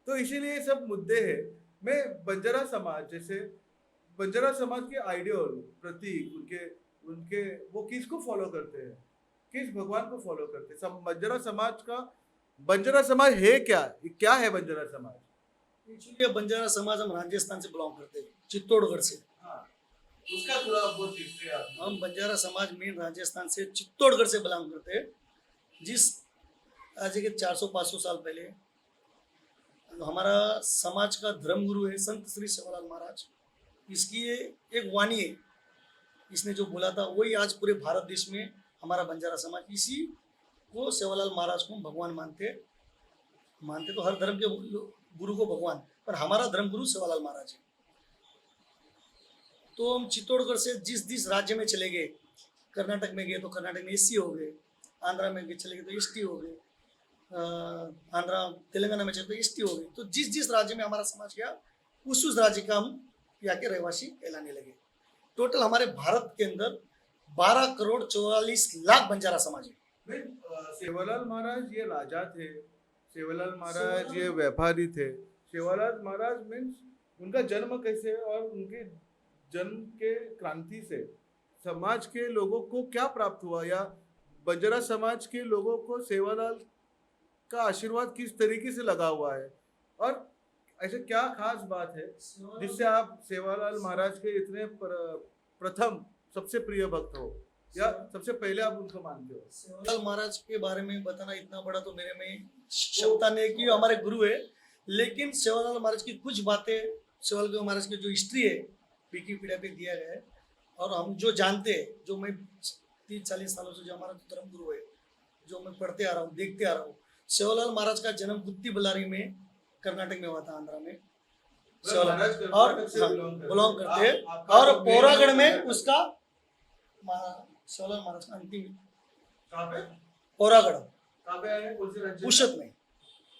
तो इसीलिए ये सब मुद्दे हैं। मैं बंजारा समाज, जैसे बंजारा समाज के आइडियल प्रतीक, उनके वो किसको फॉलो करते हैं, किस भगवान को फॉलो करते हैं? बंजारा समाज है क्या है बंजारा समाज? एक्चुअली बंजारा समाज हम राजस्थान से बिलोंग करते हैं, चित्तौड़गढ़ से। हाँ, उसका थोड़ा बहुत हिस्ट्री आप। हम बंजारा समाज मेन राजस्थान से चित्तौड़गढ़ से बिलोंग करते हैं। जिस आज के 400-500 साल पहले हमारा समाज का धर्मगुरु है संत श्री सेवालाल महाराज, इसकी ये एक वाणी है, इसने जो बोला था वही आज पूरे भारत देश में हमारा बंजारा समाज, इसी को सेवालाल महाराज को भगवान मानते तो हर धर्म के गुरु को भगवान, पर हमारा धर्मगुरु सेवालाल महाराज है। तो हम चित्तौड़गढ़ से जिस राज्य में चले गए, कर्नाटक में गए तो कर्नाटक में एससी हो गए, आंध्रा में चले गए तो एसटी हो गए, आंध्रा तेलंगाना में चले तो एसटी हो गए। तो जिस राज्य में हमारा समाज गया, उस राज्य का हम यहाँ के रहवासी कहलाने लगे। टोटल हमारे भारत के अंदर 12 करोड़ 44 लाख बंजारा समाज है। सेवालाल महाराज ये राजा थे, सेवालाल महाराज ये व्यापारी थे। सेवालाल महाराज मीन्स उनका जन्म कैसे, और उनके जन्म के क्रांति से समाज के लोगों को क्या प्राप्त हुआ, या बंजारा समाज के लोगों को सेवालाल का आशीर्वाद किस तरीके से लगा हुआ है, और ऐसे क्या खास बात है जिससे आप सेवालाल महाराज के इतने प्रथम सबसे प्रिय भक्त हो, या सबसे पहले आप उनको मानते हो? सेवालाल महाराज के बारे में बताना इतना बड़ा तो मेरे में क्षमता नहीं है कि हमारे गुरु है, लेकिन सेवालाल महाराज की कुछ बातें, सेवालाल महाराज की जो हिस्ट्री है विकिपीडिया पे दिया गया है, और हम जो जानते हैं, जो मैं 30-40 सालों से जो हमारा धर्म गुरु है, जो मैं पढ़ते आ रहा हूँ, देखते आ रहा हूँ, सेवालाल महाराज का जन्म गुत्ती बल्लारी में कर्नाटक में हुआ था, आंध्रा में। और बिलोंग करते हैं, और पोरागढ़ में उसका सेवालाल महाराज का अंतिम पोरागढ़, पुष्प में,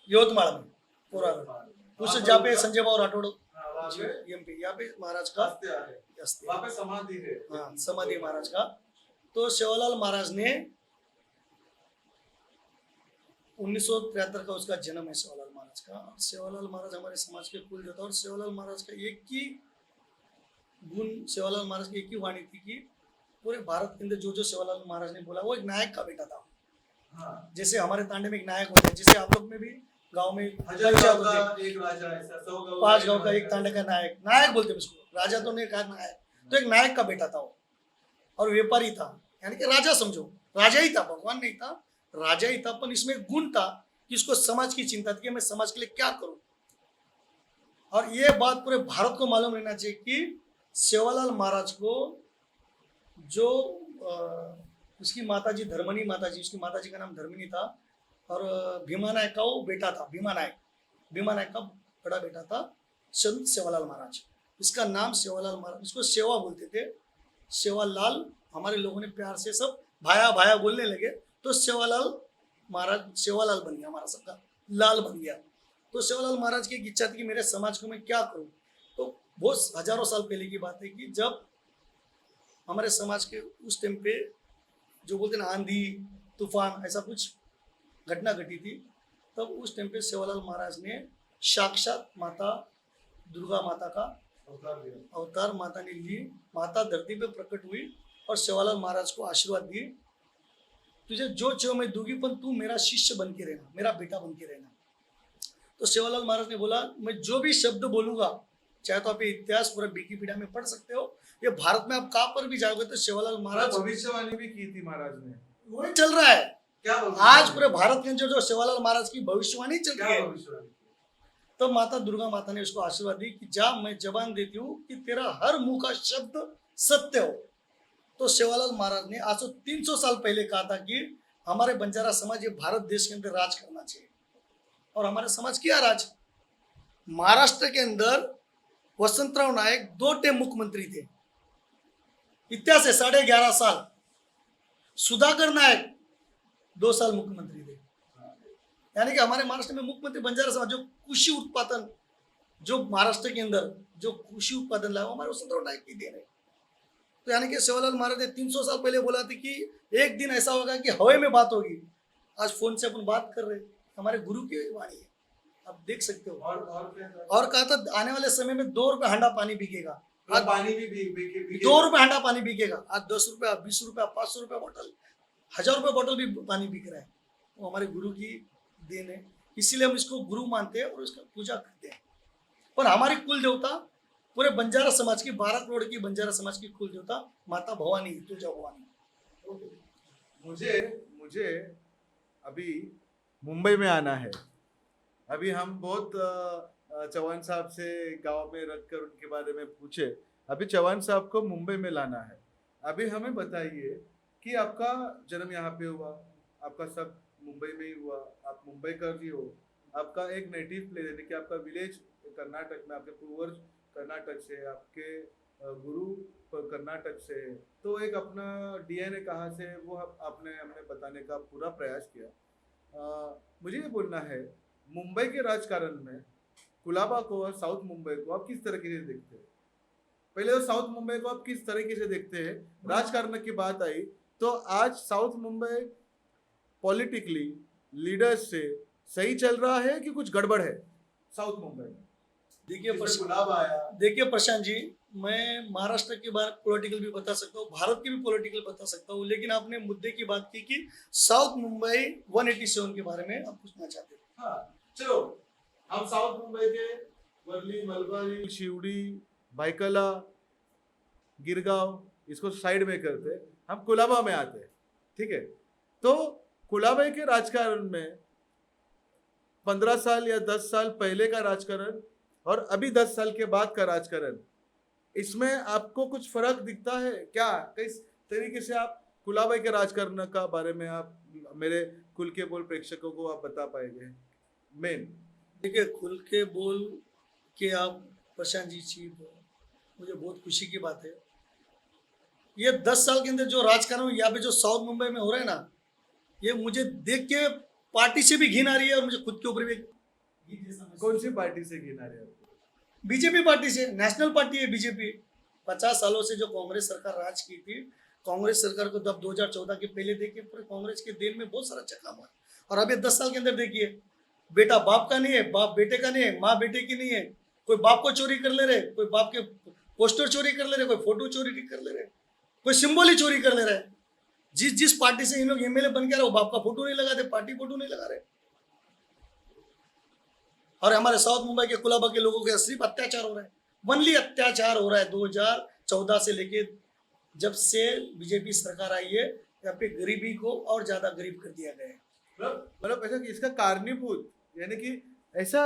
यवतमाल में पोरागढ़, उस जहाँ पे संजय बाबू राठौड़ हाँ, वहाँ पे एमपी, यहाँ पे महाराज का हस्त्या है, अस्थियां, वहाँ पे समाधि है। हाँ समाधि महाराज का। तो सेवालाल महाराज ने 1973 का उसका जन्म है सेवालाल महाराज का। और सेवालाल महाराज हमारे समाज के कुल देवता, और सेवालाल महाराज का एक ही गुण, सेवालाल महाराज की एक ही वाणी थी कि पूरे भारत के अंदर जो जो सेवालाल महाराज ने बोला वो एक नायक का बेटा था। हाँ, जैसे हमारे तांडे में एक नायक होता है, जैसे आप लोग में भी गांव में हजार पंचायत गांव होती है, का एक राजा, ऐसा 100 गांव 5 गांव का एक तांडे का नायक, नायक बोलते हैं उसको, राजा तो नहीं कहा, नायक। तो एक नायक का बेटा था वो, और व्यापारी था, यानी कि राजा समझो, राजा ही था, भगवान नहीं था, राजा ही था। पर इसमें गुण था कि इसको समाज की चिंता थी कि मैं समाज के लिए क्या करूं। और ये बात पूरे भारत को मालूम रहना चाहिए कि सेवालाल महाराज को जो उसकी माताजी धर्मनी माताजी, उसकी माताजी का नाम धर्मिनी था, और भीमा नायक का वो बेटा था, भीमा नायक का बड़ा बेटा था संत सेवालाल महाराज। इसका नाम सेवालाल महाराज, इसको सेवा बोलते थे, सेवालाल। हमारे लोगों ने प्यार से सब भाया भाया बोलने लगे, तो सेवालाल महाराज सेवालाल बन गया, हमारा सबका लाल बन गया। तो सेवालाल महाराज की एक इच्छा थी कि मेरे समाज को मैं क्या करूं। तो बहुत हजारों साल पहले की बात है कि जब हमारे समाज के उस टाइम पे जो बोलते ना आंधी तूफान ऐसा कुछ घटना घटी थी, तब उस टाइम पे सेवालाल महाराज ने साक्षात माता दुर्गा माता का अवतार लिया। अवतार माता ने ली, माता धरती पे प्रकट हुई और सेवालाल महाराज को आशीर्वाद दी, तुझे जो चाहिए मैं दूंगी, पर तू मेरा शिष्य बन के रहना, मेरा बेटा बन के रहना। तो सेवालाल महाराज ने बोला, मैं जो भी शब्द बोलूंगा, चाहे तो आप ये इतिहास पूरा विकिपीडिया में पढ़ सकते हो, ये भारत में आप कहाँ पर भी जाओगे तो सेवालाल महाराज, भविष्यवाणी भी की थी महाराज ने। वही चल रहा है क्या आज पूरे भारत के अंदर, जो सेवालाल महाराज की भविष्यवाणी चल रही क्या है। भविष्यवाणी? तो माता दुर्गा माता ने उसको आशीर्वाद दी कि जा, मैं जबान देती हूँ कि तेरा हर मुंह का शब्द सत्य हो। तो सेवालाल महाराज ने आज से 300 साल पहले कहा था कि हमारे बंजारा समाज ये भारत देश के अंदर राज करना चाहिए। और हमारे समाज किया राज। महाराष्ट्र के अंदर वसंतराव नायक 2 टाइम मुख्यमंत्री थे, इतिहास है 11.5 साल। सुधाकर नायक 2 साल मुख्यमंत्री थे। यानी कि हमारे महाराष्ट्र में मुख्यमंत्री बंजारा समाज, जो कृषि उत्पादन, जो महाराष्ट्र के अंदर जो कृषि उत्पादन लाया, हमारे वसंतराव नायक की देन है। तो यानी कि सेवालाल महाराज ने 300 साल पहले बोला था कि एक दिन ऐसा होगा कि हवा में बात होगी। आज फोन से अपन बात कर रहे हैं, हमारे गुरु की वाणी है, आप देख सकते हो। और कहा था आने वाले समय में 2 रुपए हांडा पानी बिकेगा। आज पानी भी बिकेगा। 2 रुपए हांडा पानी बिकेगा। आज 10 रुपया, 20 रुपया, 500 रुपया बोतल, 1000 रुपये बोतल भी पानी बिक रहा है। वो हमारे गुरु की देन है, इसीलिए हम इसको गुरु मानते हैं और इसका पूजा करते हैं। पर हमारी कुल देवता पूरे बंजारा समाज की, 12 करोड़ की बंजारा समाज की कुल देवता माता भवानी, तुलजा भवानी। मुझे अभी मुंबई में आना है। अभी हम बहुत चौहान साहब से गांव में रख कर उनके बारे में पूछे। अभी चौहान साहब को मुंबई में लाना है। अभी हमें बताइए कि आपका जन्म यहाँ पे हुआ, आपका सब मुंबई में ही हुआ, आप मुंबई का भी हो, आपका एक नेटिव प्लेस यानी कि आपका विलेज कर्नाटक में, आपके पूर्वज कर्नाटक से, आपके गुरु कर्नाटक से, तो एक अपना डीएनए कहाँ से है वो आपने हमने बताने का पूरा प्रयास किया। मुझे ये बोलना है, मुंबई के राजकारण में कुलाबा को और साउथ मुंबई को आप किस तरीके से देखते हैं? पहले तो साउथ मुंबई को आप किस तरीके से देखते हैं? राजकारण की बात आई तो आज साउथ मुंबई पॉलिटिकली लीडर्स से सही चल रहा है कि कुछ गड़बड़ है साउथ मुंबई में? देखिए प्रशांत जी, मैं महाराष्ट्र के बारे पॉलिटिकल भी बता सकता हूँ, भारत की भी पॉलिटिकल बता सकता हूँ, लेकिन आपने मुद्दे की बात की कि साउथ मुंबई 187 के बारे में आप पूछना चाहते हैं। हाँ, चलो हम साउथ मुंबई के वर्ली, मलबारी, शिवड़ी, भाईकला, गिरगांव इसको साइड में करते, हम कुलाबा में आते हैं, ठीक है? तो कुलाबा के राजकारण में 15 साल या 10 साल पहले का राजकारण और अभी 10 साल के बाद का राजकारण, इसमें आपको कुछ फर्क दिखता है क्या? किस तरीके से आप कुलाबा के राजकारण का बारे में आप मेरे खुल के बोल प्रेक्षकों को आप बता पाएंगे? मेन देखिए, खुल के बोल के आप प्रशांत जी, मुझे बहुत खुशी की बात है। ये 10 साल के अंदर जो राजकारण यहाँ पे जो साउथ मुंबई में हो रहा है ना, ये मुझे देख के पार्टी से भी घिन आ रही है और मुझे खुद के ऊपर भी कौन सी पार्टी से गिना रहे हो? बीजेपी पार्टी से, नेशनल पार्टी है बीजेपी। 50 सालों से जो कांग्रेस सरकार राज की थी, कांग्रेस सरकार को तब 2014 के पहले देखिए, पूरे कांग्रेस के दिन में बहुत सारा अच्छा काम हुआ। और अभी 10 साल के अंदर देखिए, बेटा बाप का नहीं है, बाप बेटे का नहीं है, माँ बेटे की नहीं है। कोई बाप को चोरी कर ले रहे, कोई बाप के पोस्टर चोरी कर ले रहे, कोई फोटो चोरी कर ले रहे, कोई सिंबल ही चोरी कर ले रहा है। जिस जिस पार्टी से इन लोग एमएलए बन के आ रहे, वो बाप का फोटो नहीं लगाते, पार्टी फोटो नहीं लगा रहे। और हमारे साउथ मुंबई के कुलाबा के लोगों के सिर्फ अत्याचार हो रहा है, वनली अत्याचार हो रहा है। 2014 से लेके जब से बीजेपी सरकार आई है, यहाँ पे गरीबी को और ज्यादा गरीब कर दिया गया है। मतलब ऐसा कि इसका कारणीभूत यानी कि ऐसा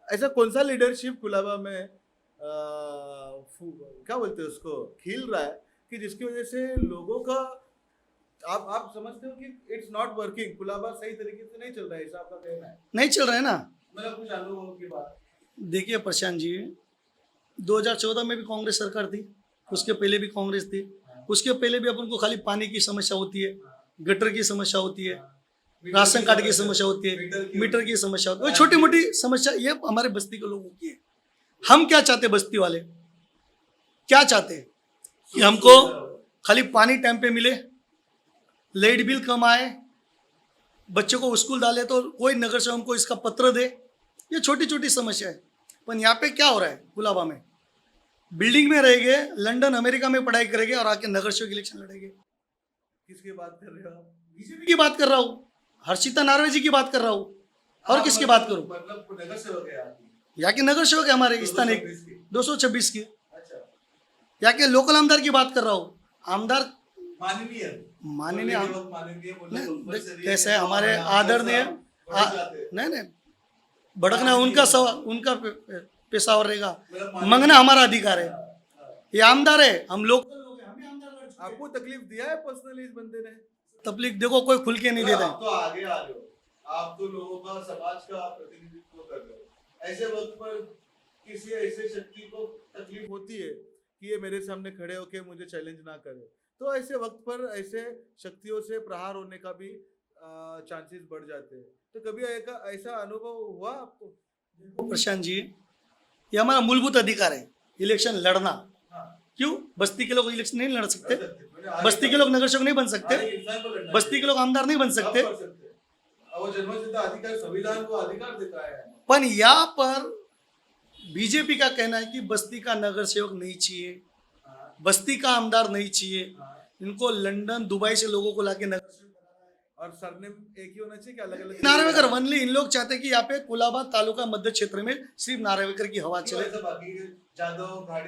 ऐसा कौन सा लीडरशिप कुलाबा में क्या बोलते हैं उसको खिल रहा है कि जिसकी वजह से लोगों का आप समझते हो कि इट्स नॉट वर्किंग, कुलाबा सही तरीके से नहीं चल रहा है, ऐसा आपका कहना है? नहीं चल रहा है ना। मतलब कुछ अनुभव की बात। देखिए प्रशांत जी, 2014 में भी कांग्रेस सरकार थी, उसके पहले भी कांग्रेस थी, उसके पहले भी अपन को खाली पानी की समस्या होती है, गटर की समस्या होती है, राशन कार्ड की समस्या होती है, मीटर की समस्या होती है, छोटी मोटी समस्या ये हमारे बस्ती के लोगों की है। हम क्या चाहते, बस्ती वाले क्या चाहते कि हमको खाली पानी टाइम पे मिले, लाइट बिल कम आए, बच्चों को स्कूल डाले तो कोई नगर से हमको इसका पत्र दे। ये छोटी छोटी समस्या है। पर यहाँ पे क्या हो रहा है, कुलाबा में बिल्डिंग में रहेंगे, लंदन अमेरिका में पढ़ाई करेंगे और आके नगर सेवक इलेक्शन लड़ेंगे। किसकी बात कर रहे हो? बीजेपी की बात कर रहा हूँ, हर्षिता नार्वे जी की बात कर रहा हूँ, और किसकी बात करूँ? मतलब नगर सेवक है आपकी? यहाँ के नगर सेवक है हमारे स्थानीय 226 की। अच्छा, यहाँ के लोकल आमदार की बात कर रहा हूँ। आमदार माननीय माननीय नहीं, कैसे है हमारे आदरणीय नहीं भड़कना उनका पेशावर रहेगा, मंगना हमारा अधिकार है। ये आमदार है, हम लोग आपको तकलीफ दिया है पर्सनली इस बंदे ने? तकलीफ देखो कोई खुल के नहीं देता। आप तो आगे आ रहे हो, आप तो लोगों का समाज का प्रतिनिधित्व कर रहे हो। ऐसे वक्त पर किसी ऐसे शक्ति को तकलीफ होती है कि ये मेरे सामने खड़े होके मुझे चैलेंज ना करे, तो ऐसे वक्त पर ऐसे शक्तियों से प्रहार होने का भी चांसेस बढ़ जाते हैं। तो कभी ऐसा अनुभव हुआ आपको? प्रशांत जी, ये हमारा मूलभूत अधिकार है इलेक्शन लड़ना। क्यों बस्ती के लोग इलेक्शन नहीं लड़ सकते? बस्ती के लोग नगर सेवक नहीं बन सकते? बस्ती के लोग आमदार नहीं बन सकते? वो जन्मसिद्ध अधिकार संविधान को अधिकार देता है। पर यहाँ पर बीजेपी का कहना है कि बस्ती का नगर सेवक नहीं चाहिए, बस्ती का आमदार नहीं चाहिए, इनको लंदन दुबई से लोगों को लाके नगर सेवक और सरनेम एक ही होना चाहिए कि अलग अलग? नार्वेकर वनली। इन लोग चाहते हैं कि यहाँ पे कुलाबा तालुका मध्य क्षेत्र में सिर्फ नार्वेकर की हवा चले।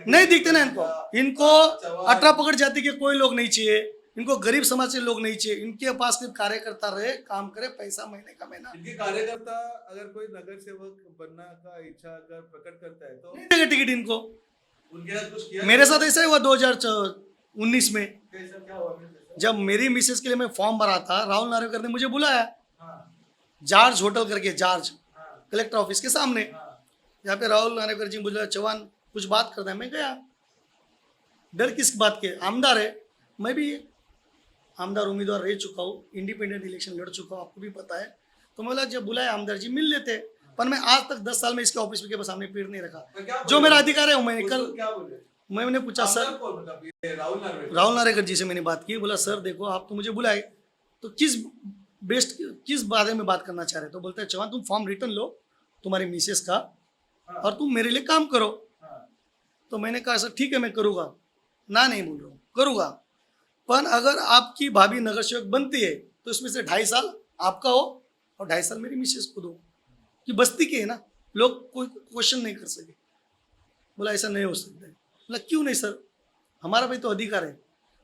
नहीं दिखते ना इनको 18 पकड़ जाती के कोई लोग नहीं चाहिए, इनको गरीब समाज से लोग नहीं चाहिए, इनके पास सिर्फ कार्यकर्ता रहे, काम करे, पैसा महीने का महीना। इनके कार्यकर्ता अगर कोई नगर सेवक बनना का इच्छा अगर प्रकट करता है तो नहीं देगा टिकट इनको। उनके साथ कुछ किया? मेरे साथ ऐसा ही हुआ 2019 में, कैसा क्या हुआ? जब मेरी मिसेस के लिए मैं फॉर्म भरा था, राहुल नार्वेकर ने मुझे बुलाया जॉर्ज होटल करके, जॉर्ज कलेक्टर ऑफिस के सामने। यहाँ पे राहुल नार्वेकर जी बुलाया, चौहान कुछ बात करना है। मैं गया, डर किस बात के, आमदार है, मैं भी आमदार उम्मीदवार रह चुका हूँ, इंडिपेंडेंट इलेक्शन लड़ चुका हूँ, आपको भी पता है। तो मैं बोला जब बुलाया आमदार जी मिल लेते, पर मैं आज तक 10 साल में इसके ऑफिस के सामने पेड़ नहीं रखा। जो मेरा अधिकार है वो मैंने कल क्या बोले? मैंने पूछा सर, राहुल नार्वेकर जी से मैंने बात की, बोला सर देखो आप तो मुझे बुलाए, तो किस बारे में बात करना चाह रहे? तो बोलते हैं चौहान तुम फॉर्म रिटर्न लो तुम्हारी मिसेस का और तुम मेरे लिए काम करो। तो मैंने कहा सर ठीक है मैं करूँगा, ना नहीं बोल रहा हूँ, करूँगा, पर अगर आपकी भाभी नगर सेवक बनती है तो इसमें से 2.5 साल आपका हो और 2.5 साल मेरी मिसेस को दो, कि बस्ती के है ना, लोग कोई क्वेश्चन नहीं कर सके। बोला ऐसा नहीं हो सकता है। बोला क्यों नहीं सर, हमारा भी तो अधिकार है।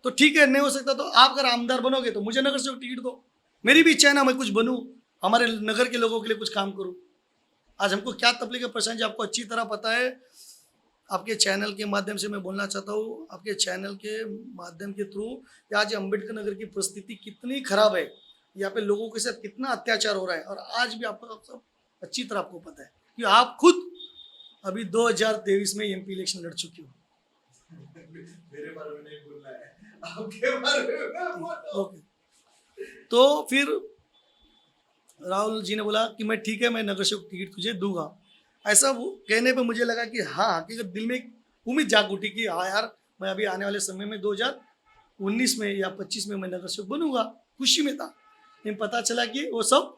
तो ठीक है नहीं हो सकता, तो आप अगर आमदार बनोगे तो मुझे नगर सेवक टिकट दो, मेरी भी इच्छा है ना मैं कुछ बनूं, हमारे नगर के लोगों के लिए कुछ काम करूं। आज हमको क्या तकलीफ है प्रशांत जी, आपको अच्छी तरह पता है। आपके चैनल के माध्यम से मैं बोलना चाहता हूँ, आपके चैनल के माध्यम के थ्रू, आज अम्बेडकर नगर की परिस्थिति कितनी खराब है, यहाँ पे लोगों के साथ कितना अत्याचार हो रहा है। और आज भी आपको सब अच्छी तरह आपको पता है कि आप खुद अभी 2023 में एमपी इलेक्शन लड़ चुके हो। मेरे बारे में नहीं बोलना है, आपके बारे में ओके। तो फिर राहुल जी ने बोला कि मैं ठीक है मैं नगर सेवक टिकट तुझे दूंगा, ऐसा वो कहने पे मुझे लगा कि हाँ हकीकत दिल में एक उम्मीद जाग उठी कि हाँ यार मैं अभी आने वाले समय में 2019 में या 25 में मैं नगर सेवक बनूंगा। खुशी में था, लेकिन पता चला कि वो सब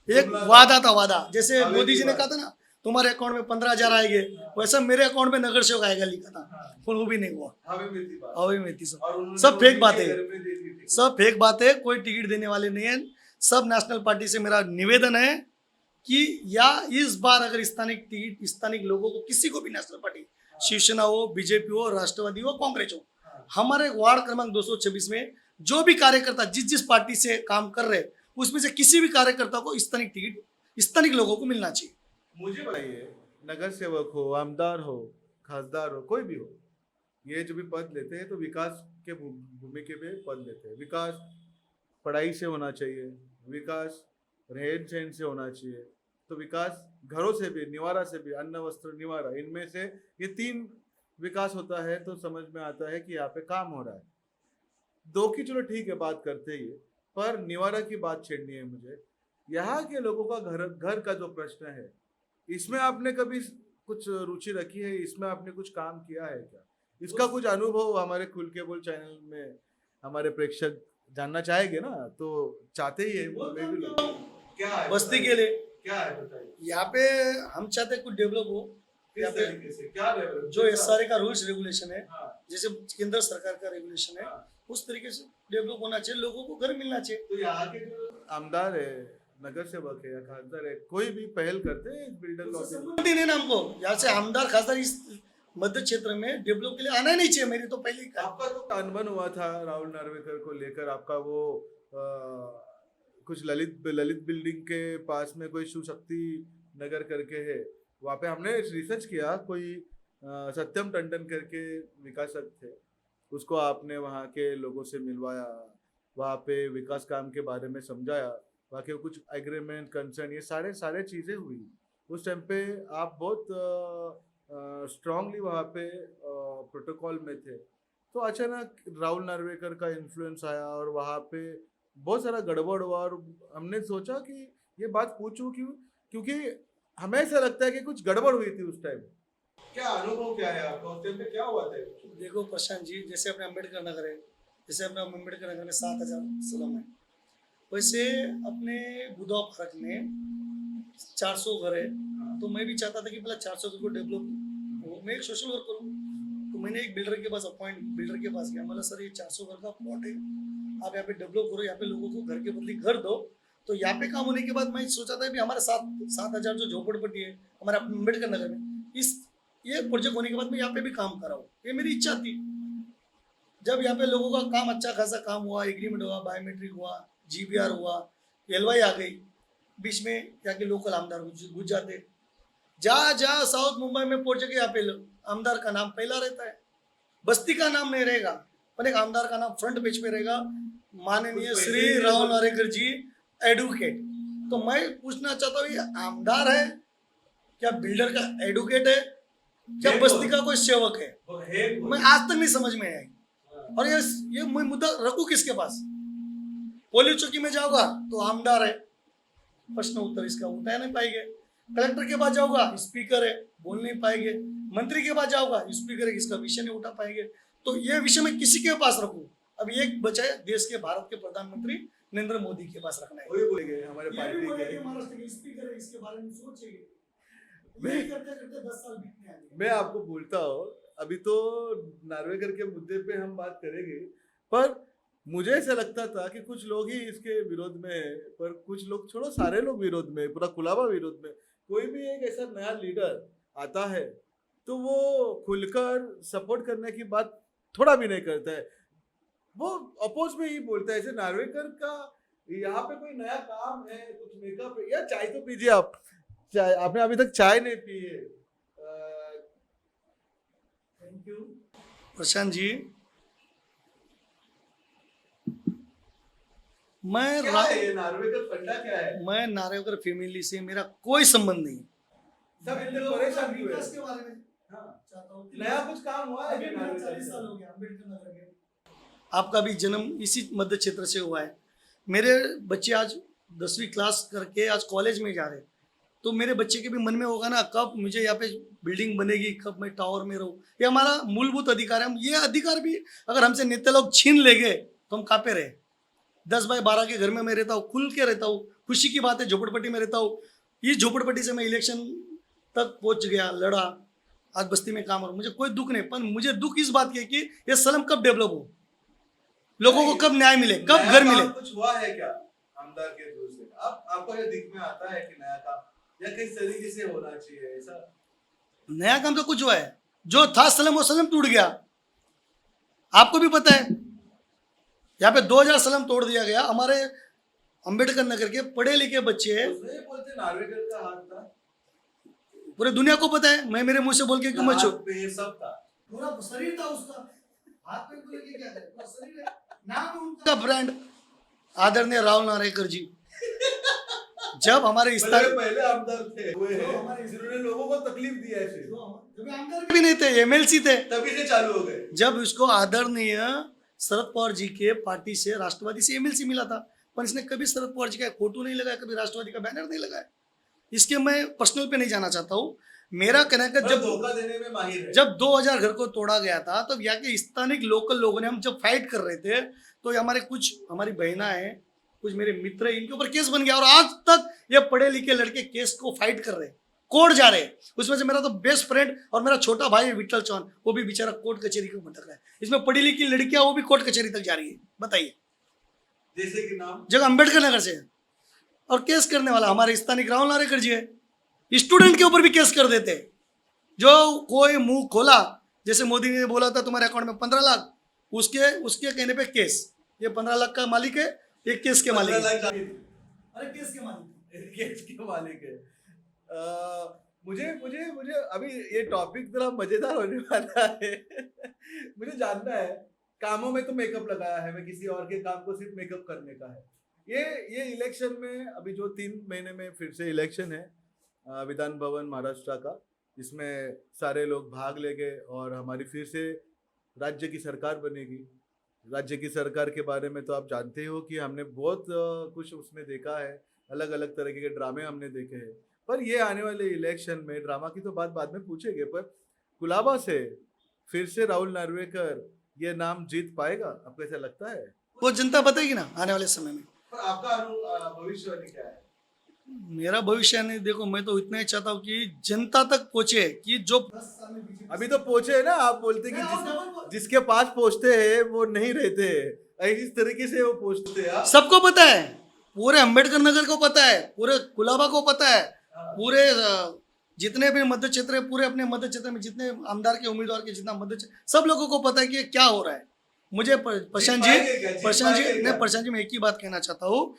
एक वादा था, वादा। जैसे हवेली मोदी जी ने बात। कहा था ना तुम्हारे अकाउंट में 15,000 आएंगे, वैसा मेरे अकाउंट में नगर सेवक आएगा लिखा था, पर वो भी नहीं हुआ। हमें भी थी बात। हवा में थी सब। और उन्होंने सब फेक उनके बातें, घर में दे दी थी। सब फेक बात है, कोई टिकट देने वाले नहीं है। सब नेशनल पार्टी से मेरा निवेदन है कि या इस बार अगर स्थानिक टिकट स्थानिक लोगों को किसी को भी नेशनल पार्टी शिवसेना हो, बीजेपी हो, राष्ट्रवादी हो, कांग्रेस हो, हमारे वार्ड क्रमांक 226 में जो भी कार्यकर्ता जिस जिस पार्टी से काम कर रहे उसमें से किसी भी कार्यकर्ता को स्थानिक टिकट स्थानिक लोगों को मिलना चाहिए। मुझे बताइए, नगर सेवक हो, आमदार हो, खासदार हो, कोई भी हो, ये जो भी पद लेते हैं तो विकास के भूमिका में पद लेते हैं। विकास पढ़ाई से होना चाहिए, विकास रहन सहन से होना चाहिए, तो विकास घरों से भी, निवारा से भी, अन्न वस्त्र निवारा, इनमें से ये 3 विकास होता है तो समझ में आता है कि यहाँ पे काम हो रहा है। 2 की चलो ठीक है बात करते ही है, पर निवारा की बात छेड़नी है मुझे। यहाँ के लोगों का घर का जो प्रश्न है, इसमें आपने कभी कुछ रुचि रखी है? इसमें आपने कुछ काम किया है क्या? इसका कुछ अनुभव हमारे खुल के बोल चैनल में हमारे प्रेक्षक जानना चाहेंगे ना, तो चाहते ही है वो। मैं भी क्या है बस्ती के लिए क्या है बताइए। यहाँ पे हम चाहते हैं कुछ डेवलप हो। किस यहाँ पे तरीके से क्या डेवलप? जो SRA का रूल्स रेगुलेशन है, हाँ, जैसे केंद्र सरकार का रेगुलेशन है, हाँ। उस तरीके से डेवलप होना चाहिए, लोगों को घर मिलना चाहिए। तो यहाँ के जो आमदार है, नगर सेवक है या खासदार है, कोई भी पहल करते हैं बिल्डर लॉबी? संबंध ही नहीं ना हमको। यहाँ से आमदार खासदार इस मध्य क्षेत्र में डेवलप के लिए आना ही नहीं चाहिए। मेरी तो पहले ही कहा। आपका तो अनबन हुआ था राहुल नार्वेकर को लेकर, आपका वो कुछ ललित बिल्डिंग के पास में कोई शिव शक्ति नगर करके है, वहाँ पे हमने रिसर्च किया। कोई सत्यम टंडन करके विकासक थे, उसको आपने वहाँ के लोगों से मिलवाया, वहाँ पे विकास काम के बारे में समझाया, वहाँ के कुछ एग्रीमेंट कंसर्न ये सारे चीज़ें हुई। उस टाइम पे आप बहुत स्ट्रांगली वहाँ पे प्रोटोकॉल में थे। तो अचानक राहुल नार्वेकर का इन्फ्लुएंस आया और वहाँ पे बहुत सारा गड़बड़ हुआ, और हमने सोचा कि ये बात पूछूं क्यों, क्योंकि हमें ऐसा लगता है कि कुछ गड़बड़ हुई थी उस टाइम। क्या अनुभव क्या है आपका? उस टाइम पे क्या हुआ था? देखो प्रशांत जी, जैसे अपने अम्बेडकर नगर है, जैसे अपने अम्बेडकर नगर में 7,000 स्लम है, वैसे अपने बुधवा पार्क में 400 घर है। तो मैं भी चाहता था कि पहले 400 घर को डेवलप हो, मैं एक सोशल वर्क करूँ। तो मैंने एक बिल्डर के पास बिल्डर के पास गया, मतलब सर ये 400 घर का प्लॉट है, आप यहाँ पे डेवलप करो, यहाँ पे लोगों को घर के बदले घर दो। तो यहाँ पे काम होने के बाद मैं सोचा था कि हमारे 7,000 जो झोपड़पट्टी है हमारे अम्बेडकर नगर में, इस ये प्रोजेक्ट होने के बाद मैं यहाँ पे भी काम कराऊँ, ये मेरी इच्छा थी। जब यहाँ पे लोगों का काम अच्छा खासा काम हुआ, एग्रीमेंट हुआ, बायोमेट्रिक हुआ, GBR हुआ, LY आ गई, बीच में यहाँ के लोकल आमदार घुस जाते। जहाँ साउथ मुंबई में पहुंचे यहाँ पे आमदार का नाम पहला रहता है, बस्ती का नाम नहीं रहेगा, पर एक आमदार का नाम फ्रंट पेज पे रहेगा, माननीय श्री राहुल नार्वेकर जी एडवोकेट। तो मैं पूछना चाहता हूँ, ये आमदार है क्या बिल्डर का एडवोकेट है क्या बस्ती का कोई सेवक है? मैं आज तक नहीं समझ में आई। और ये मैं मुद्दा रखूं किसके पास? पुलिस चौकी में जाऊंगा तो आमदार है, प्रश्न उत्तर इसका उठा नहीं पाएंगे। कलेक्टर के पास जाऊंगा, स्पीकर है, बोल नहीं पाएंगे। मंत्री के पास जाऊंगा, स्पीकर है, इसका विषय नहीं उठा पाएंगे। तो ये विषय मैं किसी के पास रखूं? अब एक बचा है देश के, भारत के प्रधानमंत्री नरेंद्र मोदी के पास रखना है। वही बोलेंगे हमारे पार्टी के महाराष्ट्र के स्पीकर है, इसके बारे में सोचिए। करते 10 साल बीतने आए। मैं आपको बोलता हूँ, अभी तो नार्वेकर के मुद्दे पे हम बात करेंगे, पर मुझे ऐसा लगता था कि कुछ लोग ही इसके विरोध में है, पर कुछ लोग छोड़ो, सारे लोग विरोध में, पूरा खुलावा विरोध में। कोई भी एक ऐसा नया लीडर आता है तो वो खुलकर सपोर्ट करने की बात थोड़ा भी नहीं करता है, वो अपोज में ही बोलता है। ऐसे नार्वेकर का यहाँ पे कोई नया काम है, कुछ मेकअप है, या चाय तो पीजिए आप, चाय आपने अभी तक चाय नहीं पी है। Thank you Prashant ji. मैं क्या है ये नार्वेकर फंडा क्या है? मैं नार्वेकर फैमिली से मेरा कोई संबंध नहीं। सब इतने परेशान क्यों है? विकास के बारे में हाँ, चाहता हूं। नया कुछ काम हुआ है? अभी मेरा 40 साल हो गया अम्बेडकर नगर में। आपका भी जन्म इसी मध्य क्षेत्र से हुआ है। मेरे बच्चे आज 10वीं क्लास करके आज कॉलेज में जा रहे, तो मेरे बच्चे के भी मन में होगा ना, कब मुझे यहाँ पे बिल्डिंग बनेगी, कब मैं टावर में रहूँ। ये हमारा मूलभूत अधिकार है। हम ये अधिकार भी अगर हमसे नेता लोग छीन लेंगे तो हम कहाँ पे रहे। 10x12 के घर में मैं रहता हूँ, खुल के रहता हूँ, खुशी की बात है। झोपड़पट्टी में रहता हूँ, इस झोपड़पट्टी से मैं इलेक्शन तक पहुंच गया, लड़ा, आज बस्ती में काम हो रहा, मुझे कोई दुख नहीं। पर मुझे दुख इस बात की है कि ये सलम कब डेवलप हो, लोगों को कब न्याय मिले, कब नया घर काम मिले। कुछ हुआ है क्या आमदार के थ्रू से? आपको ये दिख में आता है कि नया काम या किस तरीके से होना चाहिए ऐसा? नया काम तो कुछ हुआ है, जो था सलम वो सलम टूट गया। आपको भी पता है, यहाँ पे 2000 सलम तोड़ दिया गया। हमारे अंबेडकर नगर के पढ़े लिखे बच्चे, उसमें ये बोलते नार्वेकर का हाथ था, पूरे दुनिया को पता है, मैं मेरे मुंह से बोल के क्यों मत छू। हाथ पे ये सब था। पूरा शरीर था उसका, हाथ पे को लेके क्या करे, पूरा शरीर है। नाम है उनका ब्रांड आदरणीय राहुल नार्वेकर जी। जब हमारे मतलब पहले आमदार थे हुए हैं, जिन्होंने लोगों को तकलीफ दी है, ऐसे आमदार भी नहीं थे, एमएलसी थे, तभी से चालू हो गए। जब इसको आदरणीय शरद पवार जी के पार्टी से, राष्ट्रवादी से एमएलसी मिला था। पर इसने कभी शरद पवार जी का फोटो नहीं लगाया, कभी राष्ट्रवादी का बैनर नहीं लगाया। इसके मैं पर्सनल पे नहीं जाना चाहता हूँ। मेरा कहना है कि जब धोखा देने में माहिर है। जब 2000 घर को तोड़ा गया था, तब यहाँ के स्थानिक लोकल लोगों ने, हम जब फाइट कर रहे थे, तो ये हमारे कुछ, हमारी बहना है, कुछ मेरे मित्र है, इनके ऊपर केस बन गया। और आज तक ये पढ़े लिखे लड़के केस को फाइट कर रहे, कोर्ट जा रहे। उसमें से मेरा तो बेस्ट फ्रेंड और मेरा छोटा भाई विट्ठल चौहान, वो भी बेचारा कोर्ट कचहरी को भटक रहा है। इसमें पढ़ी लिखी लड़कियां, वो भी कोर्ट कचहरी तक जा रही है। बताइए, जैसे कि नाम जगह अंबेडकर नगर से, और केस करने वाला हमारे स्थानिक राहुल नार्वेकर जी है। स्टूडेंट के ऊपर भी केस कर देते, जो कोई मुंह खोला, जैसे मोदी ने बोला था तुम्हारे अकाउंट में 15 लाख, उसके कहने पे केस। ये 15 लाख का मालिक है, ये केस के मालिक है। अरे केस के मालिक, केस के मालिक है। मुझे मुझे मुझे अभी ये टॉपिक थोड़ा मजेदार होने वाला है। मुझे जानना है, कामों में तो मेकअप लगाया है, मैं किसी और के काम को सिर्फ मेकअप करने का है। ये इलेक्शन में अभी जो 3 महीने में फिर से इलेक्शन है विधान भवन महाराष्ट्र का, इसमें सारे लोग भाग लेंगे और हमारी फिर से राज्य की सरकार बनेगी। राज्य की सरकार के बारे में तो आप जानते हो कि हमने बहुत कुछ उसमें देखा है, अलग अलग तरह के ड्रामे हमने देखे हैं। पर ये आने वाले इलेक्शन में ड्रामा की तो बात बाद में पूछेंगे, पर कुलाबा से फिर से राहुल नार्वेकर ये नाम जीत पाएगा, आपको ऐसा लगता है? वो जनता बताएगी ना आने वाले समय में। पर आपका भविष्यवाणी क्या है? मेरा भविष्य नहीं, देखो मैं तो इतना ही चाहता हूँ कि जनता तक पहुंचे, कि जो अभी तो पहुंचे है ना, आप बोलते कि जिसके पास पहुंचते हैं वो नहीं रहते, इस तरीके से वो पहुंचते हैं। सबको पता है, पूरे अंबेडकर नगर को पता है, पूरे कुलाबा को पता है, पूरे जितने भी मध्य क्षेत्र है, पूरे अपने मध्य क्षेत्र में जितने आमदार के उम्मीदवार के जितना मध्य क्षेत्र, सब लोगों को पता है कि क्या हो रहा है। मुझे प्रशांत जी मैं एक ही बात कहना चाहता हूँ।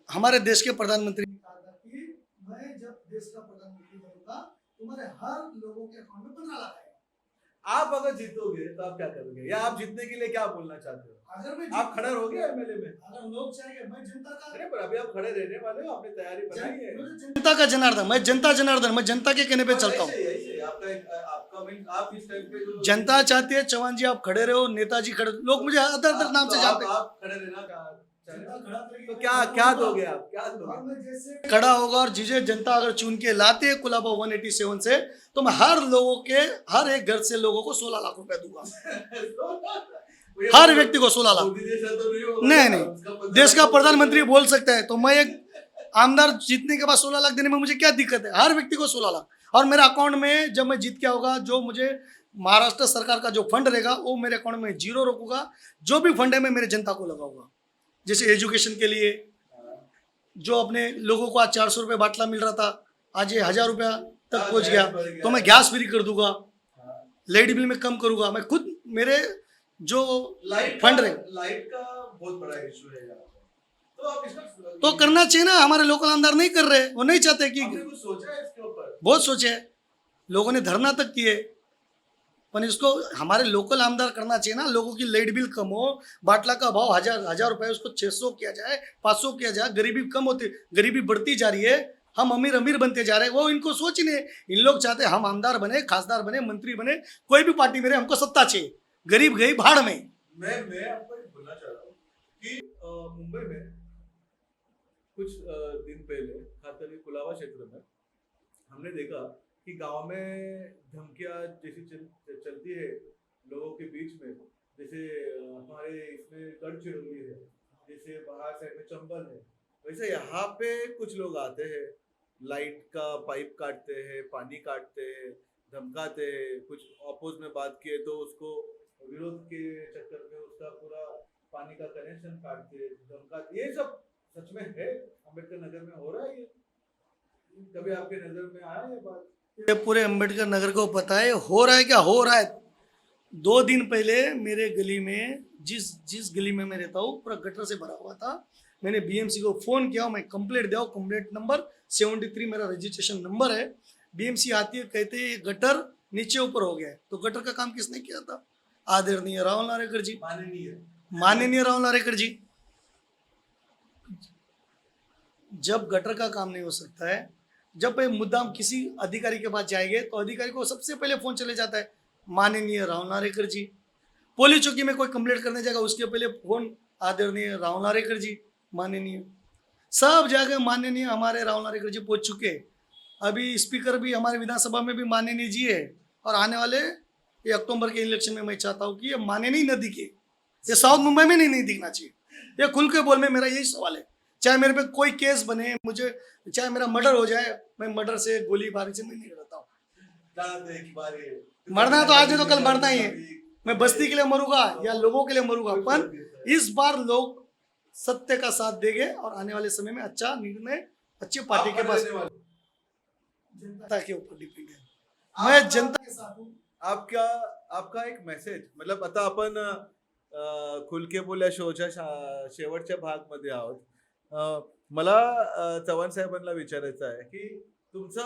हमारे देश के प्रधानमंत्री ने कहा था कि मैं जब देश का प्रधानमंत्री बनूंगा, तुम्हारे हर लोगों के अकाउंट में 15 लाख आएगा। आप अगर जीतोगे तो आप क्या करोगे, या आप जीतने के लिए क्या बोलना चाहते हो? अगर मैं आप खड़े रहोगे एमएलए में? अगर लोग चाहेंगे, मैं जनता का, अरे पर अभी आप खड़े रहने वाले हो, आपने तैयारी बनाई है। जनता का जनार्दन, मैं जनता जनार्दन, मैं जनता के कहने पे चलता हूँ। आप इस टाइम पे जो जनता चाहती है चौहान जी आप खड़े रहो, नेताजी खड़े, लोग मुझे अदर अदर नाम से जानते हैं। आप खड़े रहना तो क्या दोगे आप, क्या दोगे? खड़ा होगा, और जिसे जनता अगर चुन के लाते है कुलाबा 187 से, तो मैं हर लोगों के, हर एक घर से लोगों को 16 लाख रुपए दूंगा। हर व्यक्ति को 16 लाख। नहीं, देश का प्रधानमंत्री बोल सकता है, तो मैं एक आमदार जीतने के बाद 16 लाख देने में मुझे क्या दिक्कत है? हर व्यक्ति को 16 लाख। और मेरे अकाउंट में जब मैं जीत के होगा, जो मुझे महाराष्ट्र सरकार का जो फंड रहेगा वो मेरे अकाउंट में 0 रखूंगा। जो भी फंड है मैं मेरे जनता को लगाऊंगा। जैसे एजुकेशन के लिए, जो अपने लोगों को आज 400 रुपये बाटला मिल रहा था, आज ये 1000 रुपया तक पहुंच गया, तो मैं गैस फ्री कर दूंगा, लाइट बिल में कम करूंगा। मैं खुद मेरे जो फंड रहे, लाइट का बहुत बड़ा इशू है यहाँ पे, तो आप इसका तो करना चाहिए ना। हमारे लोकल आमदार नहीं कर रहे, वो नहीं चाहते कि, आपने कुछ सोचा है इसके ऊपर? बहुत सोचे हैं, लोगों ने धरना तक किए, पर इसको हमारे लोकल आमदार करना चाहिए ना। लोगों की लाइट बिल कम हो, बाटला का भाव 1000 रुपए, उसको 600 किया जाए, 500 किया जाए। गरीबी कम होती, गरीबी बढ़ती जा रही है, हम अमीर अमीर बनते जा रहे हैं। वो इनको सोच ही नहीं। इन लोग चाहते हम आमदार बने, खासदार बने, मंत्री बने, कोई भी पार्टी में रहे, हमको सत्ता चाहिए। गरीब गई भाड़ में। मैं आपको एक बोलना चाह रहा हूँ कि मुंबई में कुछ दिन पहले, खासकर कुलाबा क्षेत्र में हमने देखा कि गांव में धमकियां जैसी चलती है लोगों के बीच में, जैसे हमारे इसमें गढ़चिरौली है, जैसे बाहर साइड में चंबल है, वैसे यहाँ पे कुछ लोग आते हैं, लाइट का पाइप काटते हैं, पानी काटते हैं, धमकाते हैं, कुछ ऑपोज में बात किए तो उसको विरोध के चक्कर में उसका पूरा पानी का कनेक्शन काटते हैं, धमकाते। ये सब सच में है अम्बेडकर नगर में हो रहा है? ये कभी आपके नजर में आया ये बात? ये पूरे अम्बेडकर नगर को पता है हो रहा है क्या हो रहा है। 2 दिन पहले मेरे गली में जिस गली में मैं रहता हूँ पूरा गटर से भरा हुआ था। मैंने बीएमसी को फ़ोन किया, मैं कंप्लेंट दिया, कंप्लेंट नंबर 73 मेरा रजिस्ट्रेशन नंबर है। बीएमसी आती है, कहते हैं ये गटर नीचे ऊपर हो गया है। तो गटर का काम किसने किया था? आदरणीय राहुल नारेकर जी, माननीय राहुल नारेकर जी। जब गटर का काम नहीं हो सकता है, जब मुद्दा हम किसी अधिकारी के पास जाएंगे तो अधिकारी को सबसे पहले फोन चले जाता है माननीय राहुल नारेकर जी। पुलिस चौकी में कोई कंप्लेंट करने जाएगा उसके पहले फोन आदरणीय राहुल नारेकर जी, माननीय। सब जगह माननीय हमारे राहुल नारेकर जी पहुंच चुके। अभी स्पीकर भी हमारे विधानसभा में भी माननीय जी है। और आने वाले ये अक्टूबर के इलेक्शन में मैं चाहता हूँ कि ये माननीय न दिखे, ये साउथ मुंबई में नहीं दिखना चाहिए। ये खुल के बोल में मेरा यही सवाल है। चाहे मेरे पे कोई केस बने, मुझे चाहे मेरा मर्डर हो जाए, मैं मर्डर से गोलीबारी से मैं नहीं डरता हूँ। मरना है तो आज नहीं तो कल मरना ही है। मैं बस्ती के लिए मरूंगा या लोगों के लिए मरूंगा, पर इस बार लोग सत्य का साथ देंगे और आने वाले समय में अच्छा निर्णय अच्छी पार्टी के पास। जनता के ऊपर डिपेंड है, मैं जनता के साथ हूँ। आपका एक मेसेज, मतलब आता आपण खुल के बोल्या शोच्या शेवटच्या भागमध्ये आहोत। मला चव्हाण साहेबांना विचारायचं आहे की तुमचा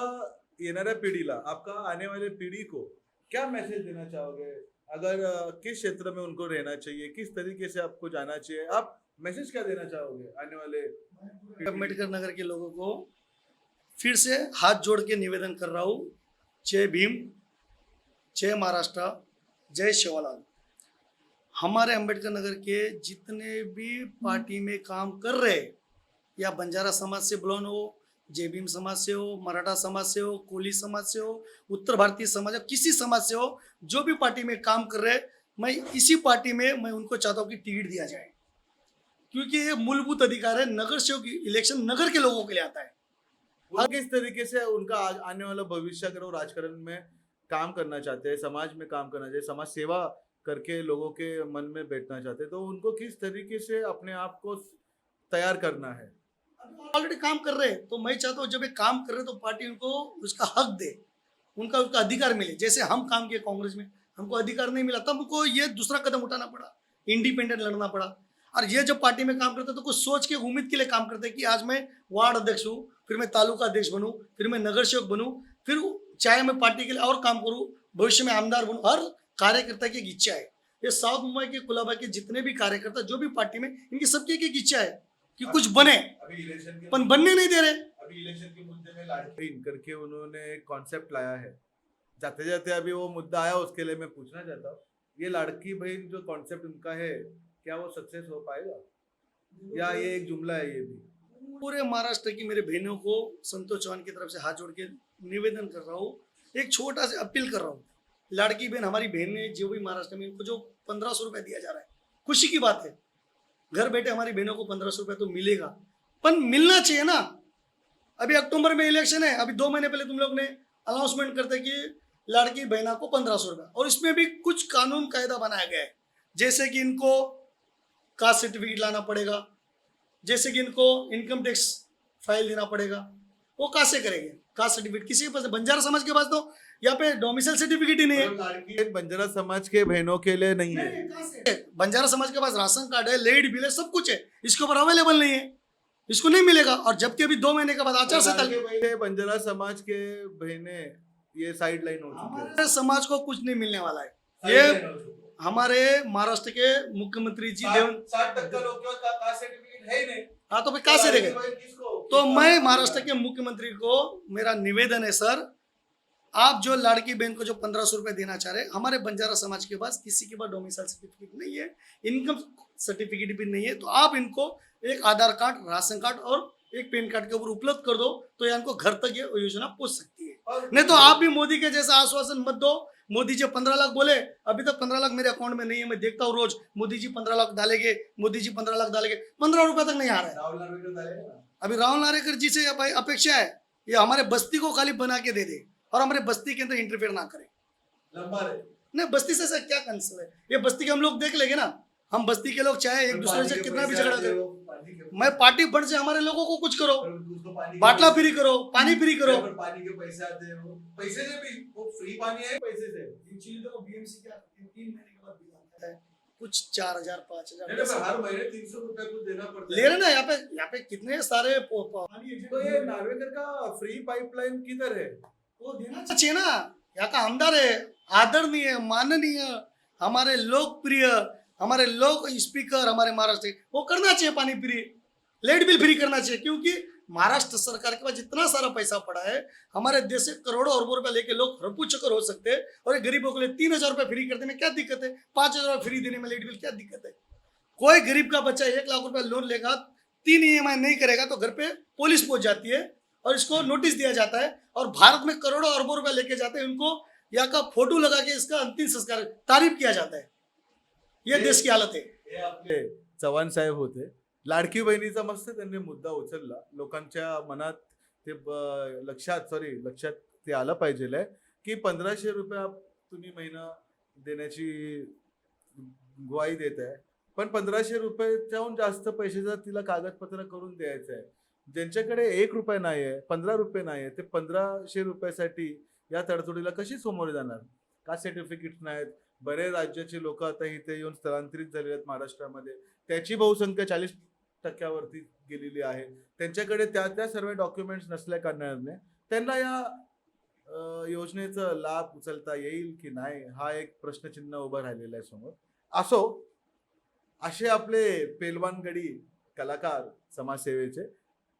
येणाऱ्या पिढीला, आपका आने वाले पीढ़ी को क्या मैसेज देना चाहोगे? अगर किस क्षेत्र में उनको रहना चाहिए, किस तरीके से आपको जाना चाहिए, आप मैसेज क्या देना चाहोगे आने वाले? अम्बेडकर नगर के लोगों को फिर से हाथ जोड़ के निवेदन कर रहा हूँ, जय भीम, जय महाराष्ट्र, जय शिवलाल। हमारे अम्बेडकर नगर के जितने भी पार्टी में काम कर रहे, या बंजारा समाज से बिलोंग हो, जय भीम समाज से हो, मराठा समाज से हो, कोली समाज से हो, उत्तर भारतीय समाज हो, किसी समाज से हो, जो भी पार्टी में काम कर रहे, मैं इसी पार्टी में मैं उनको चाहता हूँ कि टिकट दिया जाए, क्योंकि ये मूलभूत अधिकार है। नगर सेवक इलेक्शन नगर के लोगों के लिए आता है। वो किस तरीके से उनका आने वाला भविष्य, अगर वो राजकारण में काम करना चाहते हैं, समाज में काम करना चाहते हैं, समाज सेवा करके लोगों के मन में बैठना चाहते हैं, तो उनको किस तरीके से अपने आप को तैयार करना है? ऑलरेडी काम कर रहे हैं, तो मैं चाहता हूँ जब ये काम कर रहे तो पार्टी उनको उसका हक दे, उनका उसका अधिकार मिले। जैसे हम काम किए कांग्रेस में, हमको अधिकार नहीं मिला, तब हमको ये दूसरा कदम उठाना पड़ा, इंडिपेंडेंट लड़ना पड़ा। और ये जब पार्टी में काम करते तो कुछ सोच के उम्मीद के लिए काम करते कि आज मैं वार्ड अध्यक्ष हूँ, फिर मैं तालुका अध्यक्ष बनूँ, फिर मैं नगर सेवक बनूँ, फिर चाहे मैं पार्टी के लिए और काम करूँ, भविष्य में आमदार बनूँ। हर कार्यकर्ता की एक इच्छा है। ये साउथ मुंबई के कुलाबा के जितने भी कार्यकर्ता जो भी पार्टी में, इनकी सबकी एक इच्छा है कि कुछ बने, पर बनने नहीं दे रहे। अभी इलेक्शन के मुद्दे में लाडली करके उन्होंने एक कॉन्सेप्ट लाया है, जाते जाते अभी वो मुद्दा आया, उसके लिए मैं पूछना चाहता हूँ, ये लाड़की बहन जो कॉन्सेप्ट उनका है, क्या वो सक्सेस हो पाएगा या ये एक जुमला है? ये भी पूरे महाराष्ट्र की मेरे बहनों को संतोष चौहान की तरफ से हाथ जोड़ के निवेदन कर रहा हूँ, एक छोटा सा अपील कर रहा हूँ। लाड़की बहन हमारी बहन ने जो भी महाराष्ट्र में, इनको जो 1500 रुपये दिया जा रहा है, खुशी की बात है। घर बैठे हमारी बहनों को 1500 रुपये तो मिलेगा, पर मिलना चाहिए ना। अभी अक्टूबर में इलेक्शन है, अभी 2 महीने पहले तुम लोग ने अनाउंसमेंट करते कि लड़की बहना को 1500 रुपये, और इसमें भी कुछ कानून कायदा बनाया गया है, जैसे कि इनको कास्ट सर्टिफिकेट लाना पड़ेगा, जैसे कि इनको इनकम टैक्स फाइल देना पड़ेगा। वो कहाँ से करेंगे कास्ट सर्टिफिकेट? किसी के पास, बंजारा समाज के पास तो यहाँ पे डोमिसाइल सर्टिफिकेट ही नहीं है। लाड़की बंजारा समाज के बहनों के लिए नहीं है। बंजारा समाज के पास राशन कार्ड है, लेड बिल है, सब कुछ है, इसके ऊपर अवेलेबल नहीं है, इसको नहीं मिलेगा। और जबकि अभी 2 महीने के बाद आचार संहिता, बंजारा समाज के बहने ये साइड लाइन हो चुकी है। हमारे समाज को कुछ नहीं मिलने वाला है। ये हमारे महाराष्ट्र के मुख्यमंत्री जी 60% लोग कास्ट सर्टिफिकेट है ही नहीं। हाँ, तो कहाँ से देंगे? तो मैं महाराष्ट्र के मुख्यमंत्री को मेरा निवेदन है, सर आप जो लड़की बहन को जो 1500 रुपये देना चाह रहे हैं, हमारे बंजारा समाज के पास किसी के पास डोमिसाइल सर्टिफिकेट नहीं है, इनकम सर्टिफिकेट भी नहीं है, तो आप इनको एक आधार कार्ड, राशन कार्ड और एक पैन कार्ड के ऊपर उपलब्ध कर दो, तो ये इनको घर तक ये योजना पहुंच सकती है। नहीं तो आप भी मोदी के जैसा आश्वासन मत दो। मोदी जी 15 लाख बोले, अभी तक 15 लाख मेरे अकाउंट में नहीं है। मैं देखता हूँ रोज, मोदी जी 15 लाख डालेंगे, मोदी जी 15 लाख डालेंगे, 15 रुपए तक नहीं आ रहा है। राहुल नार्वेकर डालेगा ना? अभी राहुल नार्वेकर जी से भाई अपेक्षा है ये हमारे बस्ती को खाली बना के दे दे और हमारे बस्ती के अंदर इंटरफेयर ना करे। लंबा रे। नहीं, बस्ती से सर क्या कंसर्न है? ये बस्ती के हम लोग देख लेंगे ना। हम बस्ती के लोग चाहे एक दूसरे से कितना भी झगड़ा करें, मैं पार्टी फंड से हमारे लोगों को कुछ करो, बाटला फ्री करो, पानी फ्री करो। पानी के पैसे आते हैं, वो पैसे से भी, वो फ्री पानी है पैसे से। इन चीजों को बीएमसी क्या 3 महीने के बाद बिल आता है, कुछ 4000 5000 हर महीने 300 रुपए कुछ देना पड़ता ले रहे ना। यहाँ पे कितने सारे तो ये नार्वेकर का फ्री पाइपलाइन किधर है? वो देना चाहिए ना। यहाँ का आमदार है, आदरणीय, माननीय, हमारे लोकप्रिय, हमारे लोक स्पीकर, हमारे महाराष्ट्र, वो करना चाहिए पानी फ्री, लाइट बिल फ्री करना चाहिए। क्योंकि महाराष्ट्र सरकार के पास इतना सारा पैसा पड़ा है, हमारे देश से करोड़ों अरबों रुपए लेके लोग हरपू चक्कर हो सकते हैं। और ये गरीबों के लिए 3000 रुपए फ्री करने में क्या दिक्कत है? 5000 रुपए फ्री देने में लाइट बिल क्या दिक्कत है? कोई गरीब का बच्चा 1 लाख रुपए लोन लेगा, 3 EMI नहीं करेगा तो घर पे पुलिस पहुंच जाती है और इसको नोटिस दिया जाता है। और भारत में करोड़ों अरबों रुपए लेके जाते हैं, उनको यहाँ का फोटो लगा के इसका अंतिम संस्कार तारीफ किया जाता है। ये देश की हालत है। हे आपले चव्हाण साहेब होते. लाडकी बहिणीचा मस्त त्यांनी मुद्दा उचलला. लोकांच्या मनात ते लक्षात ते आलं पाहिजे की 1500 रुपये तुम्ही महिना देण्याची ग्वाही देत आहे, पण 1500 रुपयाच्याहून जास्त पैशाचा तिला कागदपत्र करून द्यायचं आहे. ज्यांच्याकडे 1 रुपया नाही आहे, 15 रुपये नाही आहे, ते 1500 रुपयासाठी या तडजोडीला कशी समोर जाणार? कास्ट सर्टिफिकेट नाहीत. बरेच राज्याचे लोक आता इथे येऊन स्थलांतरित झालेले आहेत महाराष्ट्रामध्ये. त्याची बहुसंख्या 40% गेलेली आहे. त्यांच्याकडे त्या सर्व डॉक्युमेंट्स नसल्या कारणाने त्यांना या योजनेचा लाभ उचलता येईल की नाही हा एक प्रश्नचिन्ह उभं राहिलेला आहे समोर. असो, असे आपले पेलवानगडी कलाकार समाजसेवेचे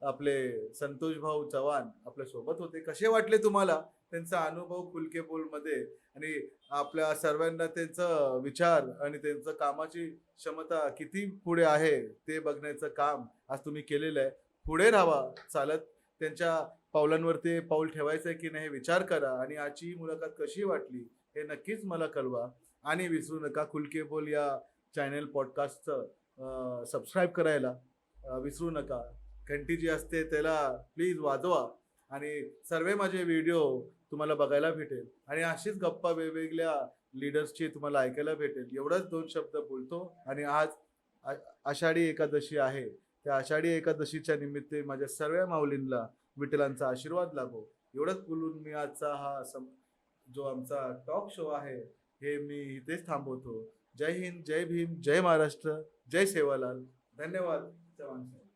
आपले संतोष भाऊ चव्हाण आपल्या सोबत होते. कसे वाटले तुम्हाला त्यांचा अनुभव खुलके बोलमध्ये आणि आपल्या सर्वांना त्यांचं विचार आणि त्यांचं कामाची क्षमता किती पुढे आहे ते बघण्याचं काम आज तुम्ही केलेलं आहे. पुढे राहा चालत, त्यांच्या पावलांवरती पाऊल ठेवायचं आहे की नाही विचार करा. आणि आजची मुलाखत कशी वाटली हे नक्कीच मला कळवा. आणि विसरू नका खुलके बोल या चॅनल पॉडकास्टचं सबस्क्राईब करायला विसरू नका. घंटी जी असते त्याला प्लीज वाजवा आणि सर्व माझे व्हिडिओ तुम्हाला बघायला भेटेल. आणि अशीच गप्पा वेगवेगळ्या लीडर्सची तुम्हाला ऐकायला भेटेल. एवढंच 2 शब्द बोलतो. आणि आज आषाढी एकादशी आहे. त्या आषाढी एकादशीच्या निमित्त माझ्या सर्व माऊलींना विठ्ठलांचा आशीर्वाद लाभो एवढंच बोलून मी आजचा हा जो आमचा टॉक शो आहे हे मी इथेच थांबवतो. जय हिंद, जय भीम, जय महाराष्ट्र, जय सेवालाल. धन्यवाद चव्हाण साहेब.